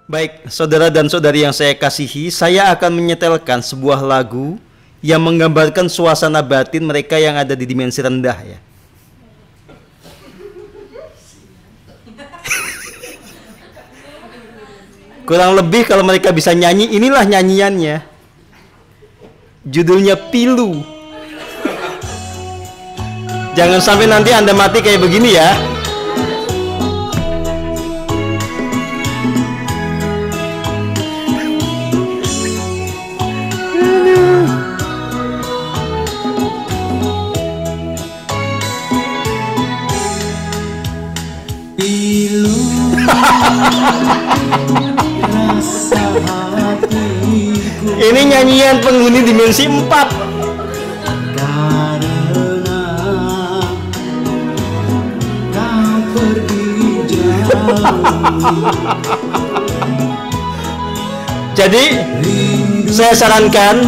Baik, saudara dan saudari yang saya kasihi, saya akan menyetelkan sebuah lagu yang menggambarkan suasana batin mereka yang ada di dimensi rendah ya. Kurang lebih kalau mereka bisa nyanyi, inilah nyanyiannya. Judulnya Pilu. Jangan sampai nanti Anda mati kayak begini ya. Ini nyanyian penghuni dimensi 4. Karena kau pergi jauh. Jadi saya sarankan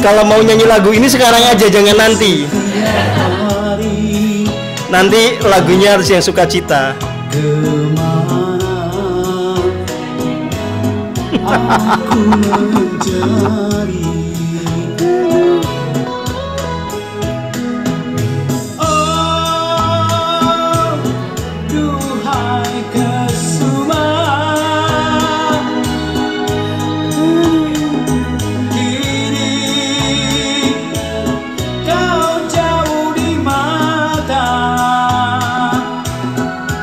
kalau mau nyanyi lagu ini sekarang aja, jangan nanti. Nanti lagunya harus yang sukacita. Aku mencari. Oh, duhai Kesuma, kini kau jauh di mata.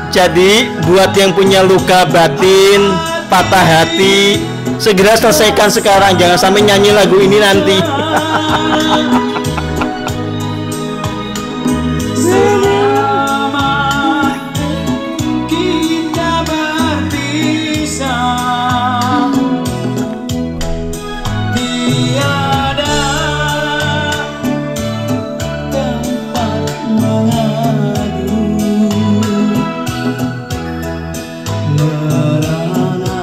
Jadi buat yang punya luka batin, patah hati, segera selesaikan sekarang, jangan sampai nyanyi lagu ini nanti. Selama kita berpisah, tiada tempat mengadu. Merana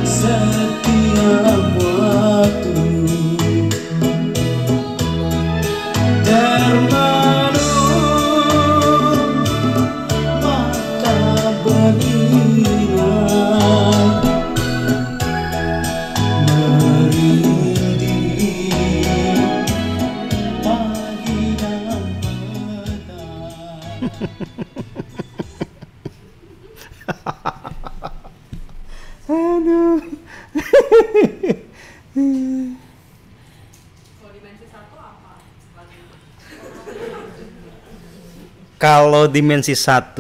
setiap waktu termenung mata berirai merintih pagi dan petang. Aduh. Kalau dimensi 1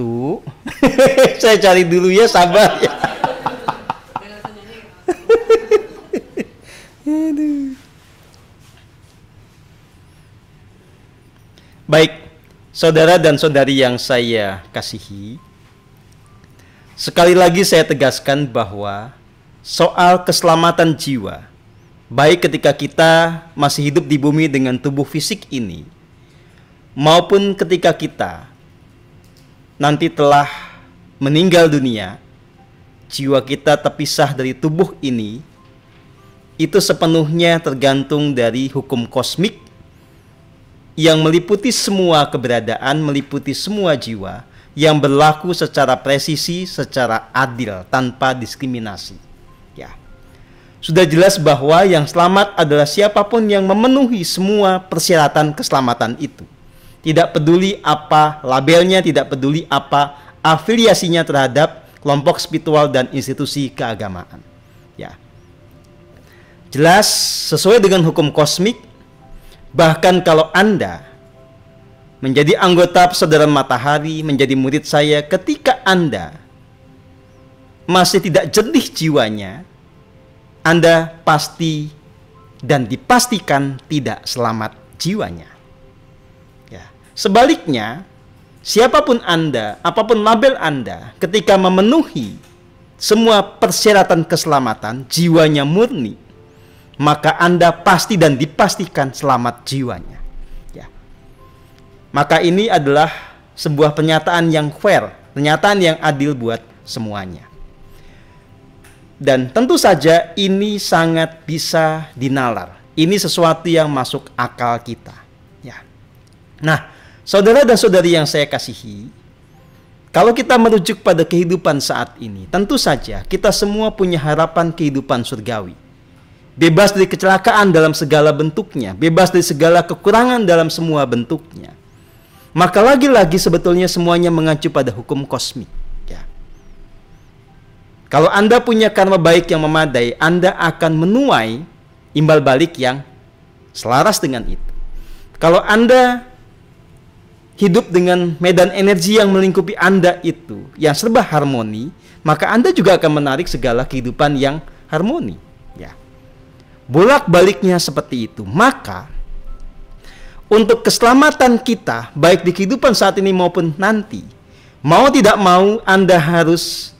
saya cari dulu ya, sabar ya. Aduh. Baik, saudara dan saudari yang saya kasihi, sekali lagi saya tegaskan bahwa soal keselamatan jiwa, baik ketika kita masih hidup di bumi dengan tubuh fisik ini, maupun ketika kita nanti telah meninggal dunia, jiwa kita terpisah dari tubuh ini, itu sepenuhnya tergantung dari hukum kosmik yang meliputi semua keberadaan, meliputi semua jiwa, yang berlaku secara presisi, secara adil, tanpa diskriminasi. Ya, sudah jelas bahwa yang selamat adalah siapapun yang memenuhi semua persyaratan keselamatan itu. Tidak peduli apa labelnya, tidak peduli apa afiliasinya terhadap kelompok spiritual dan institusi keagamaan. Ya, jelas sesuai dengan hukum kosmik. Bahkan kalau Anda menjadi anggota persaudaraan matahari, menjadi murid saya, ketika Anda masih tidak jernih jiwanya, Anda pasti dan dipastikan tidak selamat jiwanya. Ya. Sebaliknya, siapapun Anda, apapun label Anda, ketika memenuhi semua persyaratan keselamatan, jiwanya murni, maka Anda pasti dan dipastikan selamat jiwanya. Maka ini adalah sebuah pernyataan yang fair, pernyataan yang adil buat semuanya. Dan tentu saja ini sangat bisa dinalar. Ini sesuatu yang masuk akal kita. Ya. Nah, saudara dan saudari yang saya kasihi, Kalau kita merujuk pada kehidupan saat ini, tentu saja kita semua punya harapan kehidupan surgawi. Bebas dari kecelakaan dalam segala bentuknya, bebas dari segala kekurangan dalam semua bentuknya. Maka lagi-lagi sebetulnya semuanya mengacu pada hukum kosmik. Ya. Kalau Anda punya karma baik yang memadai, Anda akan menuai imbal balik yang selaras dengan itu. Kalau Anda hidup dengan medan energi yang melingkupi Anda itu, yang serba harmoni, maka Anda juga akan menarik segala kehidupan yang harmoni. Ya. Bolak-baliknya seperti itu. Maka, untuk keselamatan kita, baik di kehidupan saat ini maupun nanti, mau tidak mau Anda harus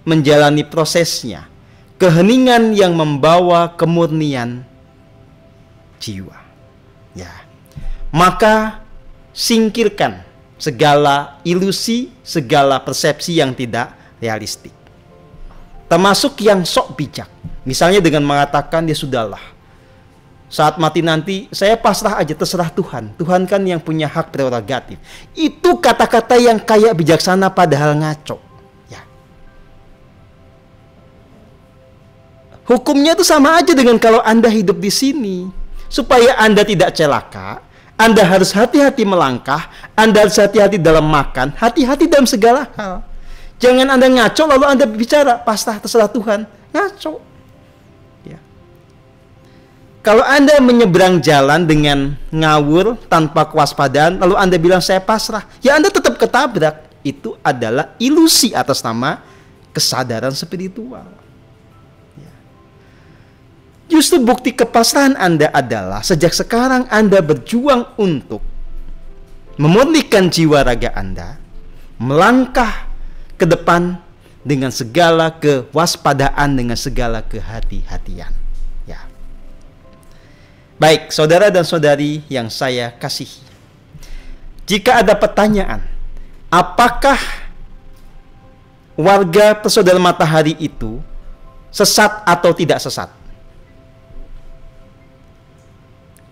menjalani prosesnya. Keheningan yang membawa kemurnian jiwa. Ya. Maka, singkirkan segala ilusi, segala persepsi yang tidak realistik. Termasuk yang sok bijak. Misalnya dengan mengatakan, ya sudahlah, saat mati nanti saya pasrah aja, terserah Tuhan. Tuhan kan yang punya hak prerogatif. Itu kata-kata yang kayak bijaksana padahal ngaco. Ya. Hukumnya itu sama aja dengan kalau Anda hidup di sini. Supaya Anda tidak celaka, Anda harus hati-hati melangkah, Anda harus hati-hati dalam makan, hati-hati dalam segala hal. Jangan Anda ngaco lalu Anda bicara, pasrah terserah Tuhan. Ngaco. Ya. Kalau Anda menyeberang jalan dengan ngawur, tanpa kewaspadaan, lalu Anda bilang saya pasrah, ya Anda tetap ketabrak. Itu adalah ilusi atas nama kesadaran spiritual. Justru bukti kepasrahan Anda adalah sejak sekarang Anda berjuang untuk memurnikan jiwa raga Anda, melangkah ke depan dengan segala kewaspadaan, dengan segala kehati-hatian. Ya. Baik, saudara dan saudari yang saya kasihi, jika ada pertanyaan, apakah warga persaudaraan matahari itu sesat atau tidak sesat?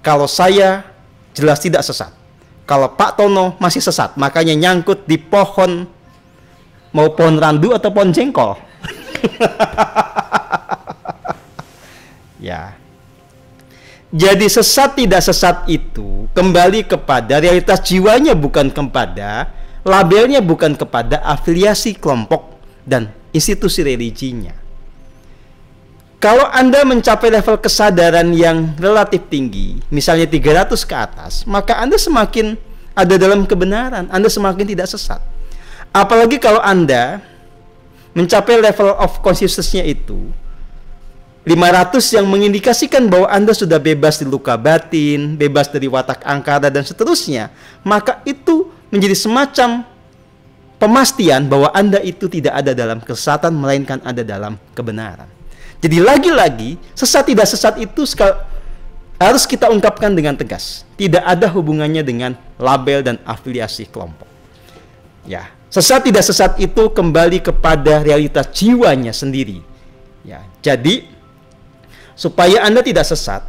Kalau saya jelas tidak sesat. Kalau Pak Tono masih sesat, makanya nyangkut di pohon, mau pohon randu atau pohon jengkol. Ya. Jadi sesat tidak sesat itu kembali kepada realitas jiwanya, bukan kepada labelnya, bukan kepada afiliasi kelompok dan institusi religinya. Kalau Anda mencapai level kesadaran yang relatif tinggi, misalnya 300 ke atas, maka Anda semakin ada dalam kebenaran, Anda semakin tidak sesat. Apalagi kalau Anda mencapai level of consciousness-nya itu 500 yang mengindikasikan bahwa Anda sudah bebas dari luka batin, bebas dari watak angkara dan seterusnya, maka itu menjadi semacam pemastian bahwa Anda itu tidak ada dalam kesesatan, melainkan ada dalam kebenaran. Jadi lagi-lagi, sesat tidak sesat itu harus kita ungkapkan dengan tegas. Tidak ada hubungannya dengan label dan afiliasi kelompok. Ya, sesat tidak sesat itu kembali kepada realitas jiwanya sendiri. Ya, jadi supaya Anda tidak sesat,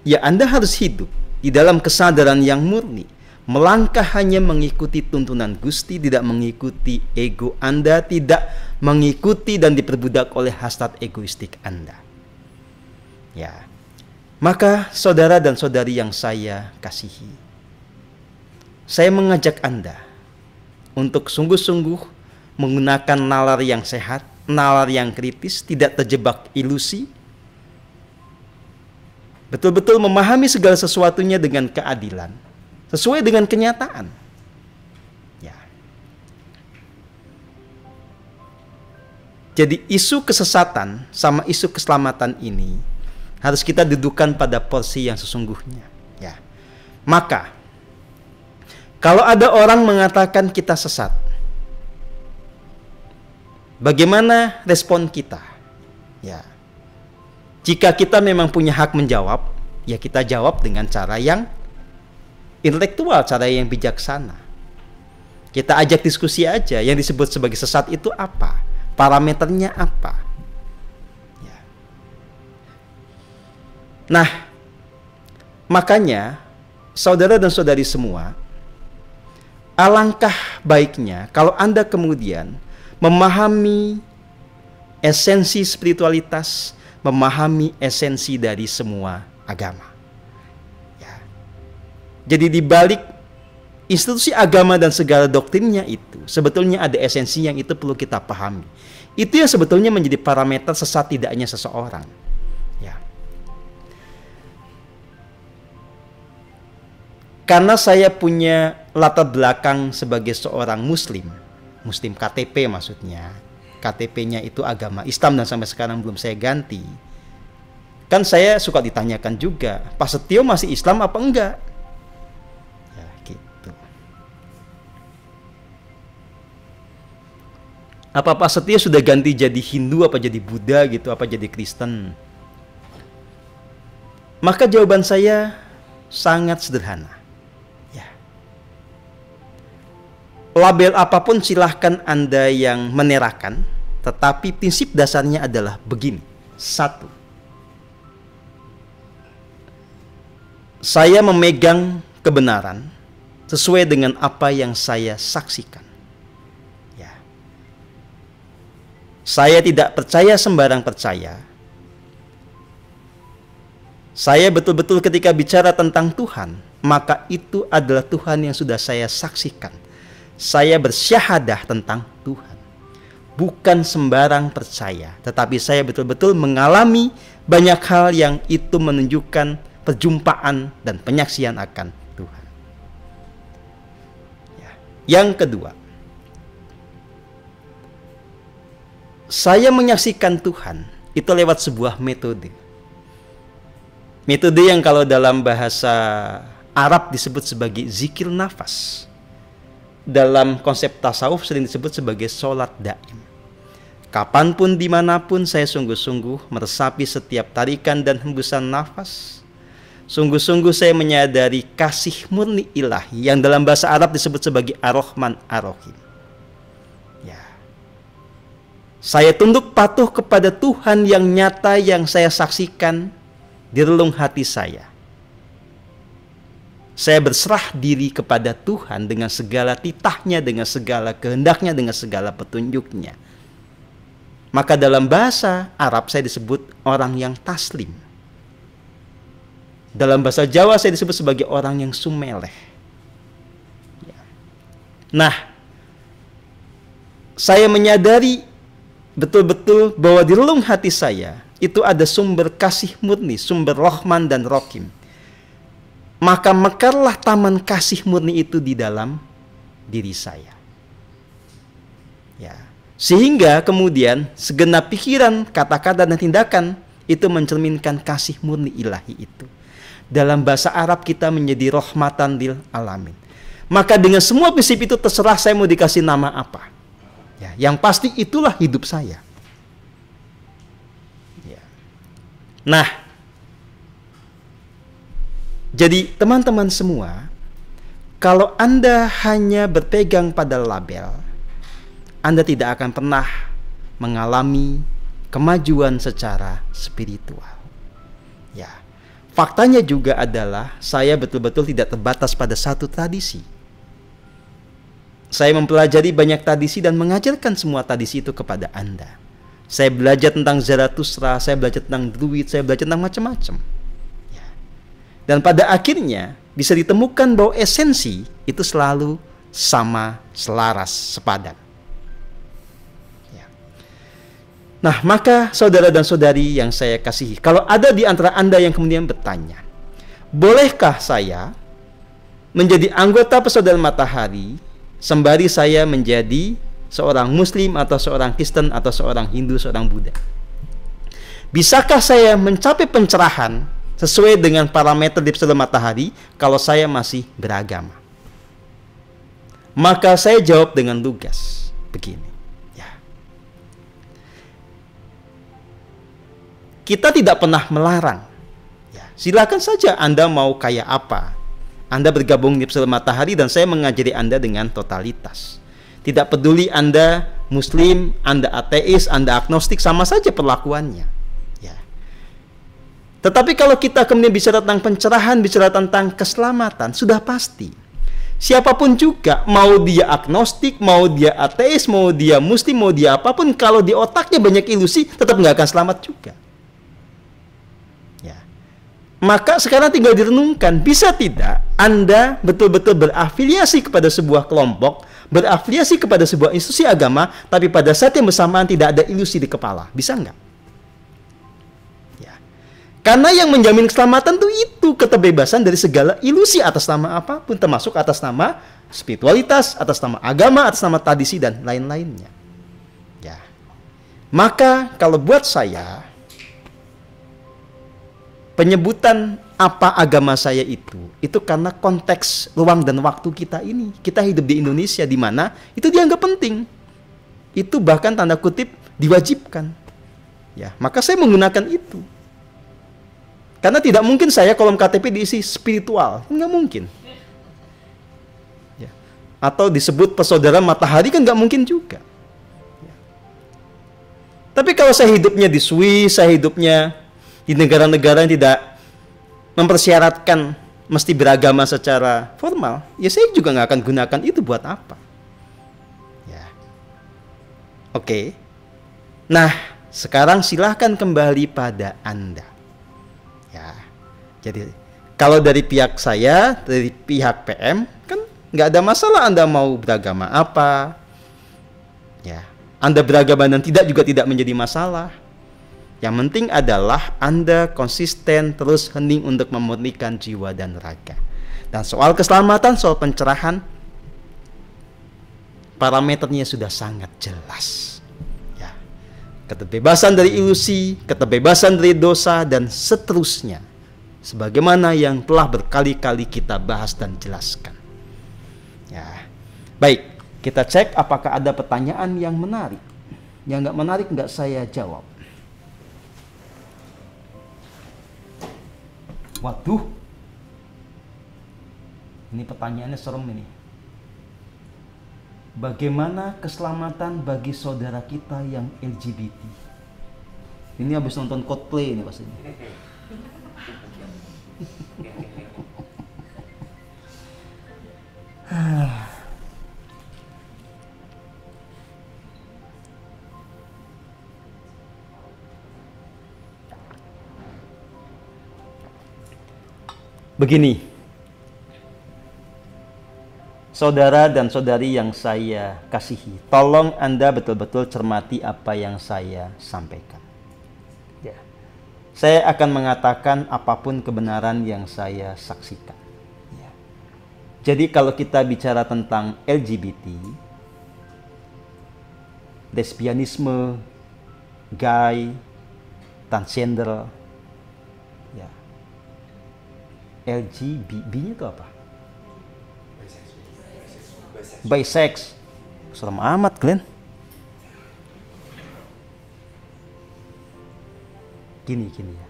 ya Anda harus hidup di dalam kesadaran yang murni. Melangkah hanya mengikuti tuntunan Gusti, tidak mengikuti ego Anda, tidak mengikuti dan diperbudak oleh hasrat egoistik Anda. Ya. Maka saudara dan saudari yang saya kasihi, saya mengajak Anda untuk sungguh-sungguh menggunakan nalar yang sehat, nalar yang kritis, tidak terjebak ilusi, betul-betul memahami segala sesuatunya dengan keadilan, sesuai dengan kenyataan. Ya. Jadi isu kesesatan sama isu keselamatan ini harus kita dudukkan pada porsi yang sesungguhnya. Ya. Maka kalau ada orang mengatakan kita sesat, bagaimana respon kita? Ya. Jika kita memang punya hak menjawab, ya kita jawab dengan cara yang intelektual, cara yang bijaksana. Kita ajak diskusi aja, yang disebut sebagai sesat itu apa? Parameternya apa? Ya. Nah, makanya saudara dan saudari semua, alangkah baiknya kalau Anda kemudian memahami esensi spiritualitas, memahami esensi dari semua agama. Ya. Jadi di balik institusi agama dan segala doktrinnya itu, sebetulnya ada esensi yang itu perlu kita pahami. Itu yang sebetulnya menjadi parameter sesat tidaknya seseorang. Ya. Karena saya punya latar belakang sebagai seorang Muslim KTP maksudnya. KTP-nya itu agama Islam dan sampai sekarang belum saya ganti. Kan saya suka ditanyakan juga, Pak Setio masih Islam apa enggak? Ya gitu. Apa Pak Setio sudah ganti jadi Hindu, apa jadi Buddha gitu, apa jadi Kristen? Maka jawaban saya sangat sederhana. Label apapun silahkan Anda yang menerakan, tetapi prinsip dasarnya adalah begini. 1. Saya memegang kebenaran sesuai dengan apa yang saya saksikan. Ya. Saya tidak percaya sembarang percaya. Saya betul-betul ketika bicara tentang Tuhan, maka itu adalah Tuhan yang sudah saya saksikan. Saya bersyahadah tentang Tuhan. Bukan sembarang percaya, tetapi saya betul-betul mengalami banyak hal yang itu menunjukkan perjumpaan dan penyaksian akan Tuhan. Ya. Yang kedua, saya menyaksikan Tuhan itu lewat sebuah metode. Metode yang kalau dalam bahasa Arab disebut sebagai zikir nafas. Dalam konsep tasawuf sering disebut sebagai sholat daim. Kapanpun dimanapun saya sungguh-sungguh meresapi setiap tarikan dan hembusan nafas. Sungguh-sungguh saya menyadari kasih murni ilahi yang dalam bahasa Arab disebut sebagai Ar-Rahman Ar-Rahim. Ya. Saya tunduk patuh kepada Tuhan yang nyata yang saya saksikan di relung hati saya. Saya berserah diri kepada Tuhan dengan segala titahnya, dengan segala kehendaknya, dengan segala petunjuknya. Maka dalam bahasa Arab saya disebut orang yang taslim. Dalam bahasa Jawa saya disebut sebagai orang yang sumeleh. Nah, saya menyadari betul-betul bahwa di relung hati saya itu ada sumber kasih murni, sumber Rahman dan Rahim. Maka mekarlah taman kasih murni itu di dalam diri saya. Ya. Sehingga kemudian segenap pikiran, kata-kata dan tindakan itu mencerminkan kasih murni ilahi itu. Dalam bahasa Arab kita menjadi rahmatan lil alamin. Maka dengan semua prinsip itu terserah saya mau dikasih nama apa. Ya, yang pasti itulah hidup saya. Ya. Nah, jadi teman-teman semua, kalau Anda hanya berpegang pada label, Anda tidak akan pernah mengalami kemajuan secara spiritual. Ya, faktanya juga adalah saya betul-betul tidak terbatas pada satu tradisi. Saya mempelajari banyak tradisi dan mengajarkan semua tradisi itu kepada Anda. Saya belajar tentang Zarathustra, saya belajar tentang Druid, saya belajar tentang macam-macam. Dan pada akhirnya bisa ditemukan bahwa esensi itu selalu sama, selaras, sepadan. Ya. Nah, maka saudara dan saudari yang saya kasihi, kalau ada di antara Anda yang kemudian bertanya, bolehkah saya menjadi anggota Persaudaraan Matahari sembari saya menjadi seorang Muslim atau seorang Kristen atau seorang Hindu, seorang Buddha? Bisakah saya mencapai pencerahan sesuai dengan parameter di Persaudaraan Matahari kalau saya masih beragama? Maka saya jawab dengan lugas begini. Ya. Kita tidak pernah melarang. Ya. Silakan saja Anda mau kayak apa. Anda bergabung di Persaudaraan Matahari dan saya mengajari Anda dengan totalitas. Tidak peduli Anda Muslim, Anda ateis, Anda agnostik, sama saja perlakuannya. Tetapi kalau kita kemudian bicara tentang pencerahan, bicara tentang keselamatan, sudah pasti Siapapun juga, mau dia agnostik, mau dia ateis, mau dia muslim, mau dia apapun, kalau di otaknya banyak ilusi, tetap nggak akan selamat juga. Ya. Maka sekarang tinggal direnungkan, bisa tidak Anda betul-betul berafiliasi kepada sebuah kelompok, berafiliasi kepada sebuah institusi agama, tapi pada saat yang bersamaan tidak ada ilusi di kepala. Bisa nggak? Karena yang menjamin keselamatan itu keterbebasan dari segala ilusi atas nama apapun, termasuk atas nama spiritualitas, atas nama agama, atas nama tradisi, dan lain-lainnya. Ya. Maka kalau buat saya, penyebutan apa agama saya itu karena konteks ruang dan waktu kita ini. Kita hidup di Indonesia di mana itu dianggap penting. Itu bahkan tanda kutip diwajibkan. Ya, maka saya menggunakan itu. Karena tidak mungkin saya kolom KTP diisi spiritual, nggak mungkin. Ya. Atau disebut persaudaraan matahari kan nggak mungkin juga. Ya. Tapi kalau saya hidupnya di Swiss, saya hidupnya di negara-negara yang tidak mempersyaratkan mesti beragama secara formal, ya saya juga nggak akan gunakan itu buat apa. Ya. Oke. Nah, sekarang silahkan kembali pada Anda. Ya, jadi kalau dari pihak saya, dari pihak PM, kan nggak ada masalah Anda mau beragama apa. Ya, Anda beragama dan tidak juga tidak menjadi masalah. Yang penting adalah Anda konsisten terus hening untuk memurnikan jiwa dan raga. Dan soal keselamatan, soal pencerahan, parameternya sudah sangat jelas. Keterbebasan dari ilusi, keterbebasan dari dosa, dan seterusnya. Sebagaimana yang telah berkali-kali kita bahas dan jelaskan. Ya. Baik, kita cek apakah ada pertanyaan yang menarik. Yang nggak menarik nggak saya jawab. Waduh. Ini pertanyaannya serem ini. Bagaimana keselamatan bagi saudara kita yang LGBT? Ini habis nonton Coldplay ini pastinya. Begini. Saudara dan saudari yang saya kasihi, tolong Anda betul-betul cermati apa yang saya sampaikan. Ya. Saya akan mengatakan apapun kebenaran yang saya saksikan. Ya. Jadi kalau kita bicara tentang LGBT, lesbianisme, gay, transgender, ya. LGBT-nya itu apa? Bisex. Serem amat, Glenn. Gini ya.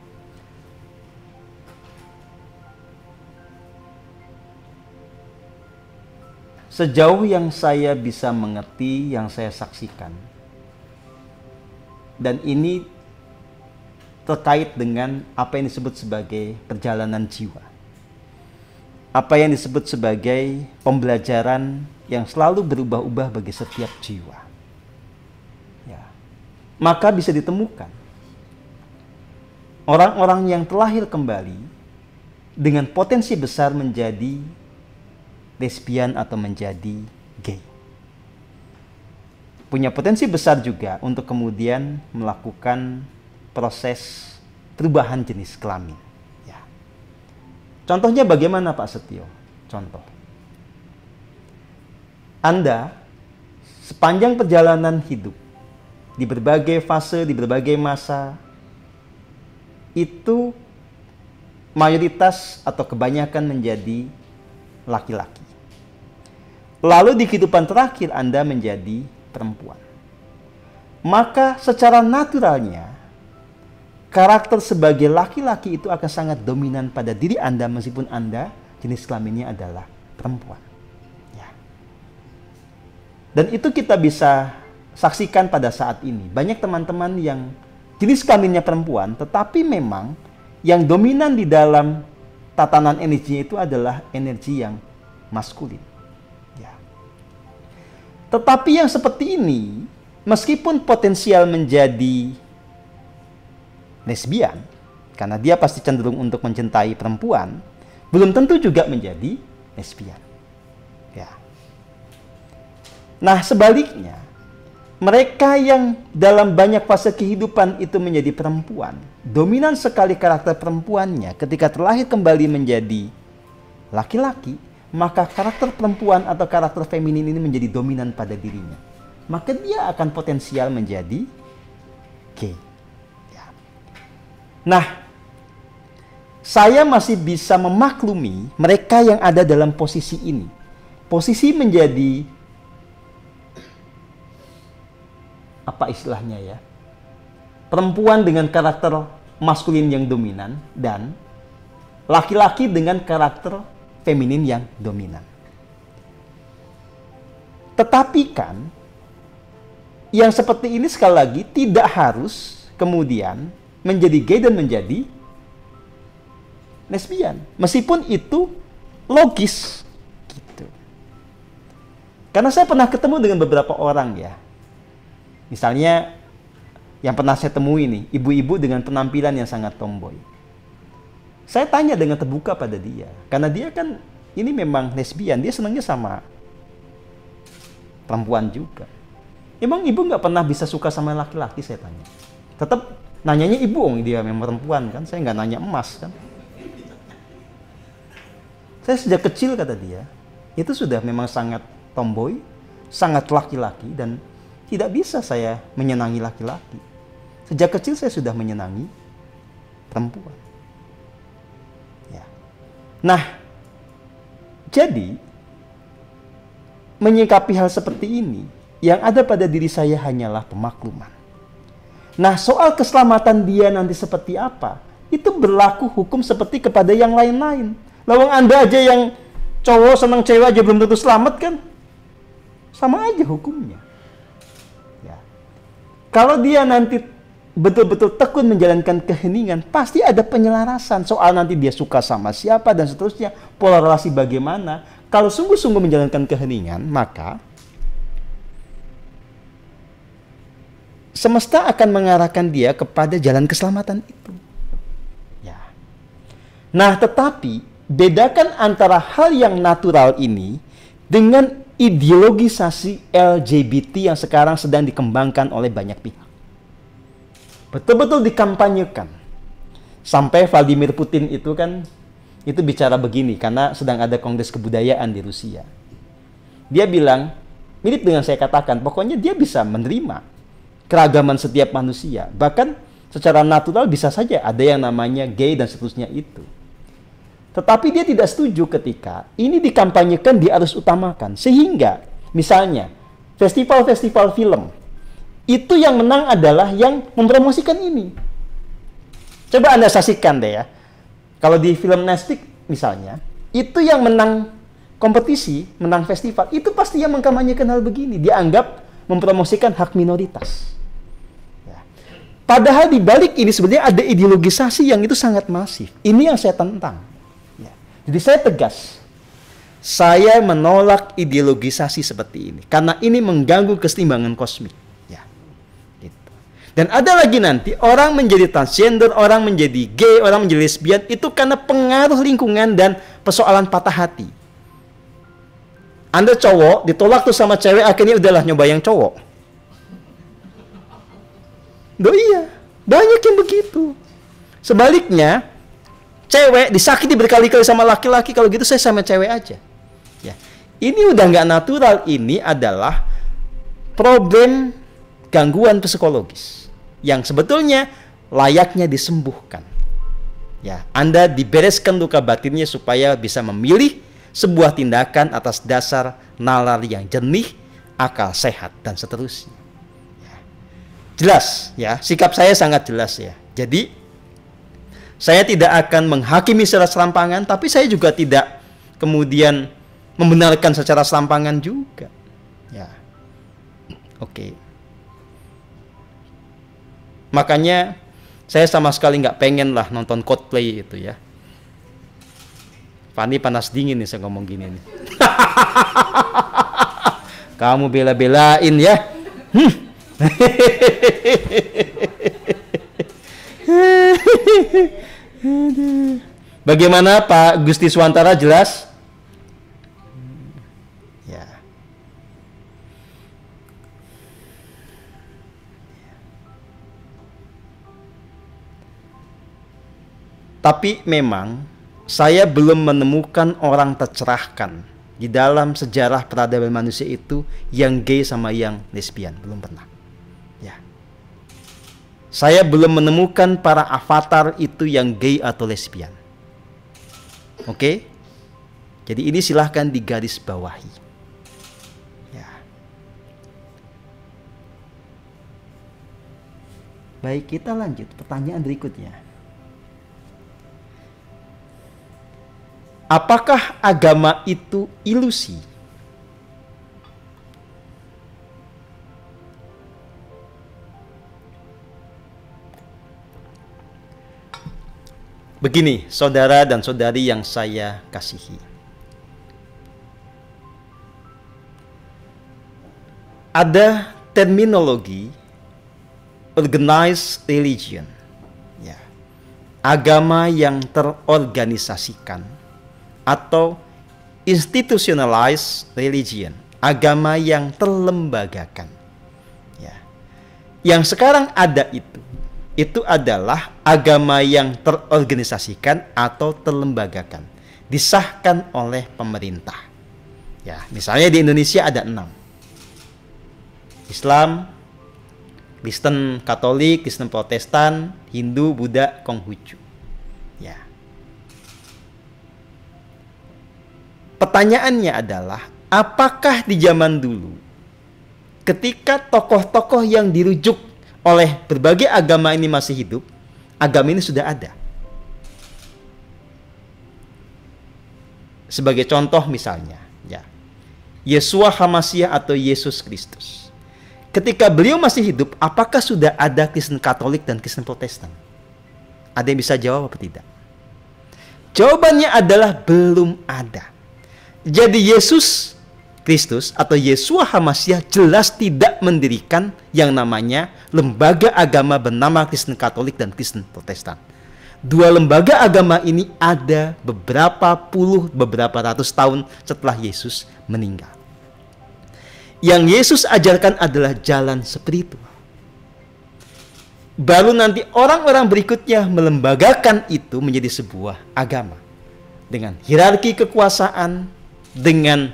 Sejauh yang saya bisa mengerti, yang saya saksikan, dan ini terkait dengan apa yang disebut sebagai perjalanan jiwa. Apa yang disebut sebagai pembelajaran yang selalu berubah-ubah bagi setiap jiwa. Ya. Maka bisa ditemukan orang-orang yang terlahir kembali dengan potensi besar menjadi lesbian atau menjadi gay. Punya potensi besar juga untuk kemudian melakukan proses perubahan jenis kelamin. Ya. Contohnya bagaimana Pak Setio? Contoh. Anda sepanjang perjalanan hidup di berbagai fase, di berbagai masa, itu mayoritas atau kebanyakan menjadi laki-laki. Lalu di kehidupan terakhir Anda menjadi perempuan. Maka secara naturalnya karakter sebagai laki-laki itu akan sangat dominan pada diri Anda meskipun Anda jenis kelaminnya adalah perempuan. Dan itu kita bisa saksikan pada saat ini. Banyak teman-teman yang jenis kelaminnya perempuan, tetapi memang yang dominan di dalam tatanan energinya itu adalah energi yang maskulin. Tetapi yang seperti ini, meskipun potensial menjadi lesbian, karena dia pasti cenderung untuk mencintai perempuan, belum tentu juga menjadi lesbian. Ya. Nah, sebaliknya, mereka yang dalam banyak fase kehidupan itu menjadi perempuan, dominan sekali karakter perempuannya ketika terlahir kembali menjadi laki-laki, maka karakter perempuan atau karakter feminin ini menjadi dominan pada dirinya. Maka dia akan potensial menjadi gay. Ya. Nah, saya masih bisa memaklumi mereka yang ada dalam posisi ini. Posisi menjadi, apa istilahnya ya, perempuan dengan karakter maskulin yang dominan dan laki-laki dengan karakter feminin yang dominan. Tetapi kan, yang seperti ini sekali lagi tidak harus kemudian menjadi gay dan menjadi lesbian. Meskipun itu logis. Gitu. Karena saya pernah ketemu dengan beberapa orang ya. Misalnya, yang pernah saya temui nih, ibu-ibu dengan penampilan yang sangat tomboy. Saya tanya dengan terbuka pada dia, karena dia kan ini memang lesbian, dia senangnya sama perempuan juga. Emang ibu nggak pernah bisa suka sama laki-laki, saya tanya. Tetap nanyanya ibu, dia memang perempuan kan, saya nggak nanya emas kan. Saya sejak kecil, kata dia, itu sudah memang sangat tomboy, sangat laki-laki, dan tidak bisa saya menyenangi laki-laki. Sejak kecil saya sudah menyenangi perempuan. Nah, jadi menyikapi hal seperti ini, yang ada pada diri saya hanyalah pemakluman. Nah, soal keselamatan dia nanti seperti apa, itu berlaku hukum seperti kepada yang lain-lain. Lawang Anda aja yang cowok senang cewek aja belum tentu selamat kan? Sama aja hukumnya. Ya. Kalau dia nanti betul-betul tekun menjalankan keheningan, pasti ada penyelarasan soal nanti dia suka sama siapa dan seterusnya, pola relasi bagaimana. Kalau sungguh-sungguh menjalankan keheningan, maka semesta akan mengarahkan dia kepada jalan keselamatan itu. Ya. Nah, tetapi bedakan antara hal yang natural ini dengan ideologisasi LGBT yang sekarang sedang dikembangkan oleh banyak pihak. Betul-betul dikampanyekan. Sampai Vladimir Putin itu kan, itu bicara begini, karena sedang ada kongres kebudayaan di Rusia. Dia bilang, mirip dengan saya katakan, pokoknya dia bisa menerima keragaman setiap manusia. Bahkan secara natural bisa saja ada yang namanya gay dan seterusnya itu. Tetapi dia tidak setuju ketika ini dikampanyekan, diarus utamakan. Sehingga, misalnya, festival-festival film, itu yang menang adalah yang mempromosikan ini. Coba Anda saksikan deh ya. Kalau di film Netflix misalnya, itu yang menang kompetisi, menang festival, itu pasti yang mengkampanyekan hal begini. Dianggap mempromosikan hak minoritas. Ya. Padahal di balik ini sebenarnya ada ideologisasi yang itu sangat masif. Ini yang saya tentang. Ya. Jadi saya tegas. Saya menolak ideologisasi seperti ini. Karena ini mengganggu keseimbangan kosmik. Dan ada lagi nanti orang menjadi transgender, orang menjadi gay, orang menjadi lesbian itu karena pengaruh lingkungan dan persoalan patah hati. Anda cowok ditolak tuh sama cewek, akhirnya udahlah nyoba yang cowok. Loh iya, banyak yang begitu. Sebaliknya, cewek disakiti berkali-kali sama laki-laki, kalau gitu saya sama cewek aja. Ya. Ini udah nggak natural, ini adalah problem gangguan psikologis yang sebetulnya layaknya disembuhkan. Ya, Anda dibereskan luka batinnya supaya bisa memilih sebuah tindakan atas dasar nalar yang jernih, akal sehat dan seterusnya. Ya. Jelas ya, sikap saya sangat jelas ya. Jadi saya tidak akan menghakimi secara serampangan, tapi saya juga tidak kemudian membenarkan secara serampangan juga. Ya. Oke. Makanya saya sama sekali nggak pengen lah nonton Coldplay itu ya. Fani panas dingin nih saya ngomong gini nih. Kamu bela-belain ya. Bagaimana Pak Gusti Swantara, jelas? Ya. Tapi memang saya belum menemukan orang tercerahkan di dalam sejarah peradaban manusia itu yang gay sama yang lesbian, belum pernah. Ya. Saya belum menemukan para avatar itu yang gay atau lesbian. Oke? Jadi ini silahkan digaris bawahi. Ya. Baik, kita lanjut pertanyaan berikutnya. Apakah agama itu ilusi? Begini, saudara dan saudari yang saya kasihi. Ada terminologi organized religion. Ya. Agama yang terorganisasikan atau institutionalized religion. Agama yang terlembagakan. Ya. Yang sekarang ada itu adalah agama yang terorganisasikan atau terlembagakan, disahkan oleh pemerintah. Ya, misalnya di Indonesia ada 6. Islam, Kristen Katolik, Kristen Protestan, Hindu, Buddha, Konghucu. Ya. Pertanyaannya adalah, apakah di zaman dulu ketika tokoh-tokoh yang dirujuk oleh berbagai agama ini masih hidup, agama ini sudah ada? Sebagai contoh misalnya, ya, Yeshua HaMashiach atau Yesus Kristus. Ketika beliau masih hidup, apakah sudah ada Kristen Katolik dan Kristen Protestan? Ada yang bisa jawab apa tidak? Jawabannya adalah belum ada. Jadi Yesus Kristus atau Yeshua HaMashiach jelas tidak mendirikan yang namanya lembaga agama bernama Kristen Katolik dan Kristen Protestan. Dua lembaga agama ini ada beberapa ratus tahun setelah Yesus meninggal. Yang Yesus ajarkan adalah jalan spiritual. Baru nanti orang-orang berikutnya melembagakan itu menjadi sebuah agama. Dengan hierarki kekuasaan, dengan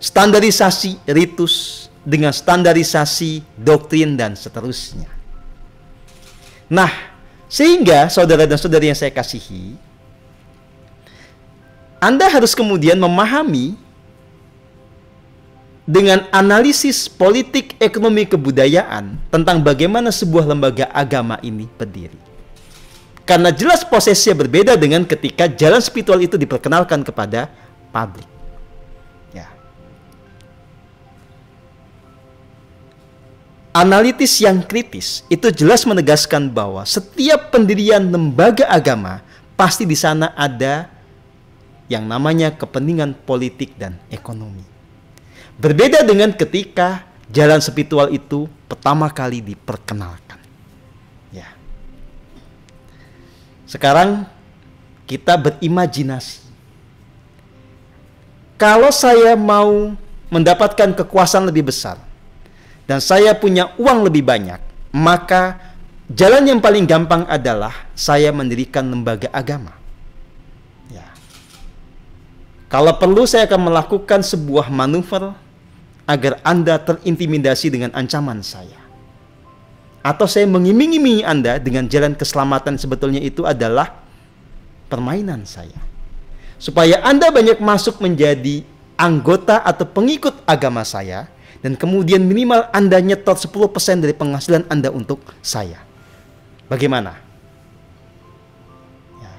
standarisasi ritus, dengan standarisasi doktrin dan seterusnya. Nah, sehingga saudara dan saudari yang saya kasihi, Anda harus kemudian memahami dengan analisis politik, ekonomi, kebudayaan tentang bagaimana sebuah lembaga agama ini berdiri. Karena jelas prosesnya berbeda dengan ketika jalan spiritual itu diperkenalkan kepada publik. Analitis yang kritis itu jelas menegaskan bahwa setiap pendirian lembaga agama pasti di sana ada yang namanya kepentingan politik dan ekonomi. Berbeda dengan ketika jalan spiritual itu pertama kali diperkenalkan. Ya. Sekarang kita berimajinasi. Kalau saya mau mendapatkan kekuasaan lebih besar, dan saya punya uang lebih banyak, maka jalan yang paling gampang adalah saya mendirikan lembaga agama. Ya. Kalau perlu saya akan melakukan sebuah manuver agar Anda terintimidasi dengan ancaman saya. Atau saya mengiming-imingi Anda dengan jalan keselamatan, sebetulnya itu adalah permainan saya. Supaya Anda banyak masuk menjadi anggota atau pengikut agama saya, dan kemudian minimal Anda nyetor 10% dari penghasilan Anda untuk saya. Bagaimana? Ya.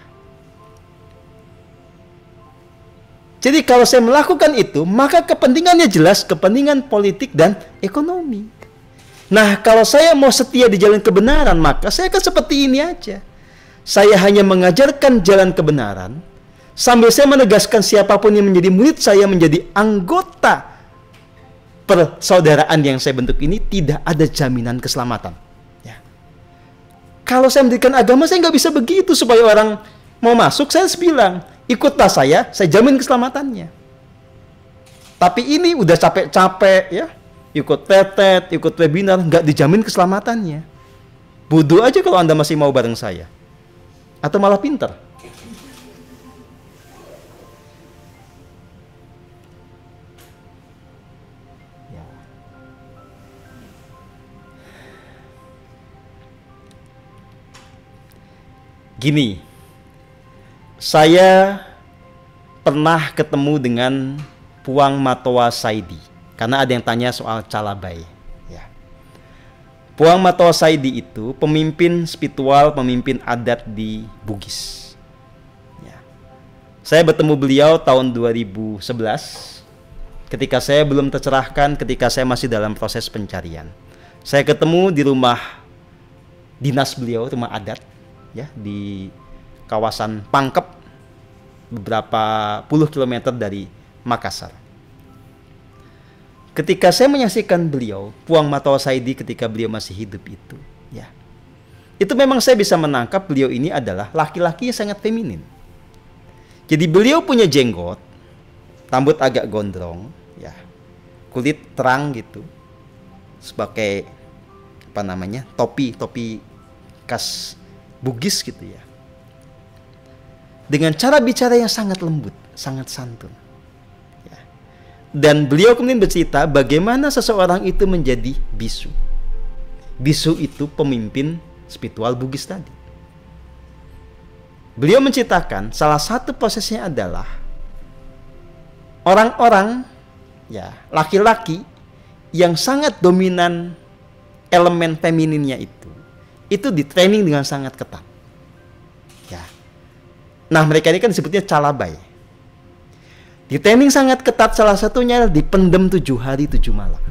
Jadi kalau saya melakukan itu, maka kepentingannya jelas kepentingan politik dan ekonomi. Nah, kalau saya mau setia di jalan kebenaran, maka saya akan seperti ini aja. Saya hanya mengajarkan jalan kebenaran, sambil saya menegaskan siapapun yang menjadi murid saya menjadi anggota persaudaraan yang saya bentuk ini tidak ada jaminan keselamatan. Ya. Kalau saya mendirikan agama, saya nggak bisa begitu supaya orang mau masuk, saya harus bilang, ikutlah saya jamin keselamatannya. Tapi ini udah capek-capek ya, ikut tetet, ikut webinar, nggak dijamin keselamatannya. Bodoh aja kalau Anda masih mau bareng saya. Atau malah pinter. Ya. Gini, saya pernah ketemu dengan Puang Matoa Saidi, karena ada yang tanya soal Calabai. Ya. Puang Matoa Saidi itu pemimpin spiritual, pemimpin adat di Bugis. Ya. Saya bertemu beliau tahun 2011, ketika saya belum tercerahkan, ketika saya masih dalam proses pencarian. Saya ketemu di rumah dinas beliau, rumah adat, ya, di kawasan Pangkep, beberapa puluh kilometer dari Makassar. Ketika saya menyaksikan beliau, Puang Matoa Saidi ketika beliau masih hidup itu, ya, itu memang saya bisa menangkap beliau ini adalah laki-laki yang sangat feminin. Jadi beliau punya jenggot, rambut agak gondrong, ya, kulit terang gitu, sebagai apa namanya, topi khas Bugis gitu ya. Dengan cara bicara yang sangat lembut, sangat santun. Ya. Dan beliau kemudian bercerita bagaimana seseorang itu menjadi bisu. Bisu itu pemimpin spiritual Bugis tadi. Beliau menceritakan salah satu prosesnya adalah orang-orang, ya, laki-laki yang sangat dominan elemen femininnya itu di-training dengan sangat ketat. Ya. Nah, mereka ini kan disebutnya Calabai. Di-training sangat ketat, salah satunya dipendem 7 hari 7 malam.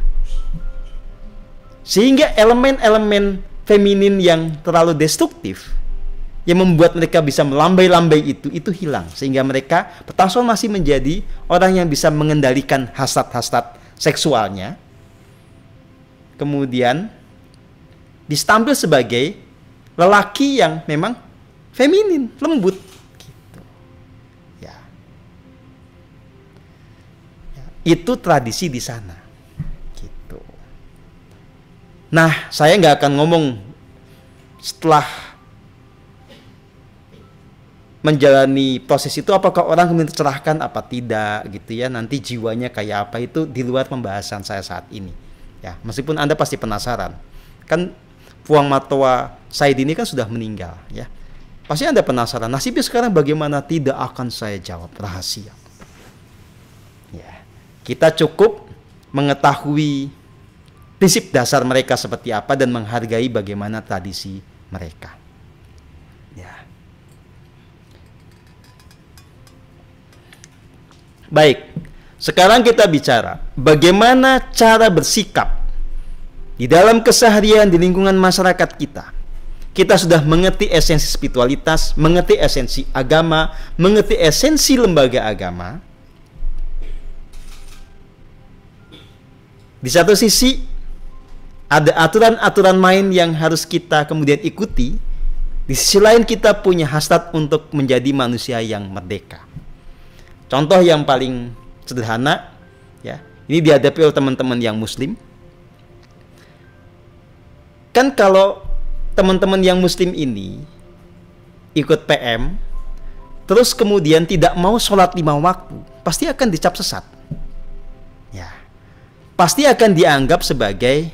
Sehingga elemen-elemen feminin yang terlalu destruktif, yang membuat mereka bisa melambai-lambai itu hilang. Sehingga mereka bertransformasi menjadi orang yang bisa mengendalikan hasrat-hasrat seksualnya. Kemudian ditampil sebagai lelaki yang memang feminin, lembut gitu. Ya. Ya, itu tradisi di sana gitu. Nah, saya nggak akan ngomong setelah menjalani proses itu apakah orang kemudian tercerahkan apa tidak gitu ya, nanti jiwanya kayak apa, itu di luar pembahasan saya saat ini. Ya, meskipun Anda pasti penasaran. Kan Puang Matoa Saidi ini kan sudah meninggal, ya. Pasti Anda penasaran, nasibnya sekarang bagaimana? Tidak akan saya jawab, rahasia. Ya. Kita cukup mengetahui prinsip dasar mereka seperti apa dan menghargai bagaimana tradisi mereka. Ya. Baik, sekarang kita bicara bagaimana cara bersikap di dalam keseharian di lingkungan masyarakat kita. Kita sudah mengerti esensi spiritualitas, mengerti esensi agama, mengerti esensi lembaga agama. Di satu sisi ada aturan-aturan main yang harus kita kemudian ikuti. Di sisi lain kita punya hasrat untuk menjadi manusia yang merdeka. Contoh yang paling sederhana, ya, ini dihadapi oleh teman-teman yang Muslim. Kan kalau teman-teman yang Muslim ini ikut PM, terus kemudian tidak mau sholat 5 waktu, pasti akan dicap sesat. Ya, pasti akan dianggap sebagai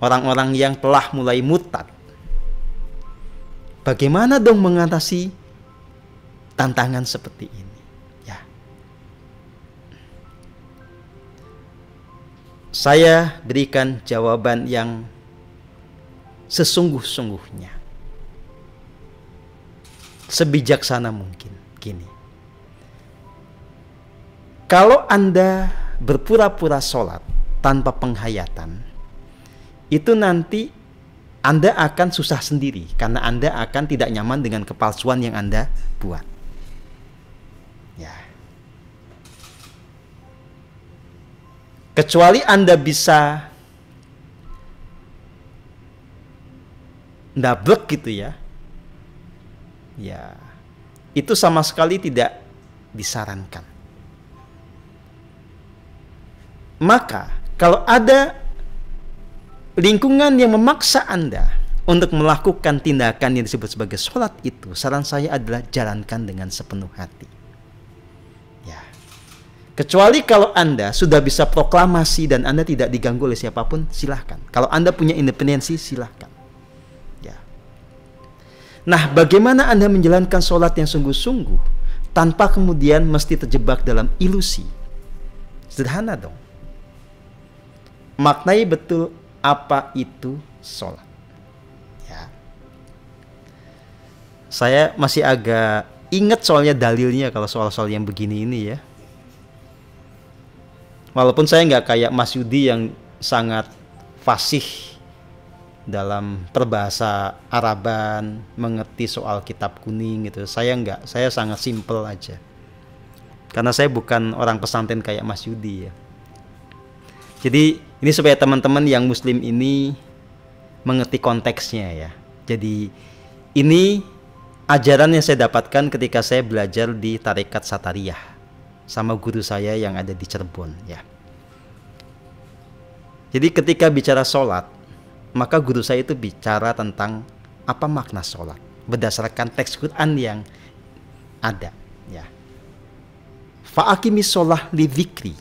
orang-orang yang telah mulai murtad. Bagaimana dong mengatasi tantangan seperti ini? Ya. Saya berikan jawaban yang sesungguh-sungguhnya, sebijaksana mungkin. Gini, kalau Anda berpura-pura sholat tanpa penghayatan, itu nanti Anda akan susah sendiri, karena Anda akan tidak nyaman dengan kepalsuan yang Anda buat. Ya. Kecuali Anda bisa ndablek gitu ya. Ya, itu sama sekali tidak disarankan. Maka kalau ada lingkungan yang memaksa Anda untuk melakukan tindakan yang disebut sebagai sholat itu, saran saya adalah jalankan dengan sepenuh hati. Ya. Kecuali kalau Anda sudah bisa proklamasi dan Anda tidak diganggu oleh siapapun, silahkan. Kalau Anda punya independensi, silahkan. Ya. Nah, bagaimana Anda menjalankan sholat yang sungguh-sungguh tanpa kemudian mesti terjebak dalam ilusi? Sederhana dong. Maknai betul apa itu sholat. Ya. Saya masih agak ingat soalnya dalilnya kalau soal-soal yang begini ini ya. Walaupun saya nggak kayak Mas Yudi yang sangat fasih dalam perbahasa Araban, mengerti soal kitab kuning gitu. Saya nggak, saya sangat simple aja. Karena saya bukan orang pesantren kayak Mas Yudi ya. Jadi ini supaya teman-teman yang muslim ini mengerti konteksnya ya. Jadi ini ajaran yang saya dapatkan ketika saya belajar di Tarekat Satariyah sama guru saya yang ada di Cirebon ya. Jadi ketika bicara sholat, maka guru saya itu bicara tentang apa makna sholat berdasarkan teks Quran yang ada ya. Fa'aqimis sholah li dzikri,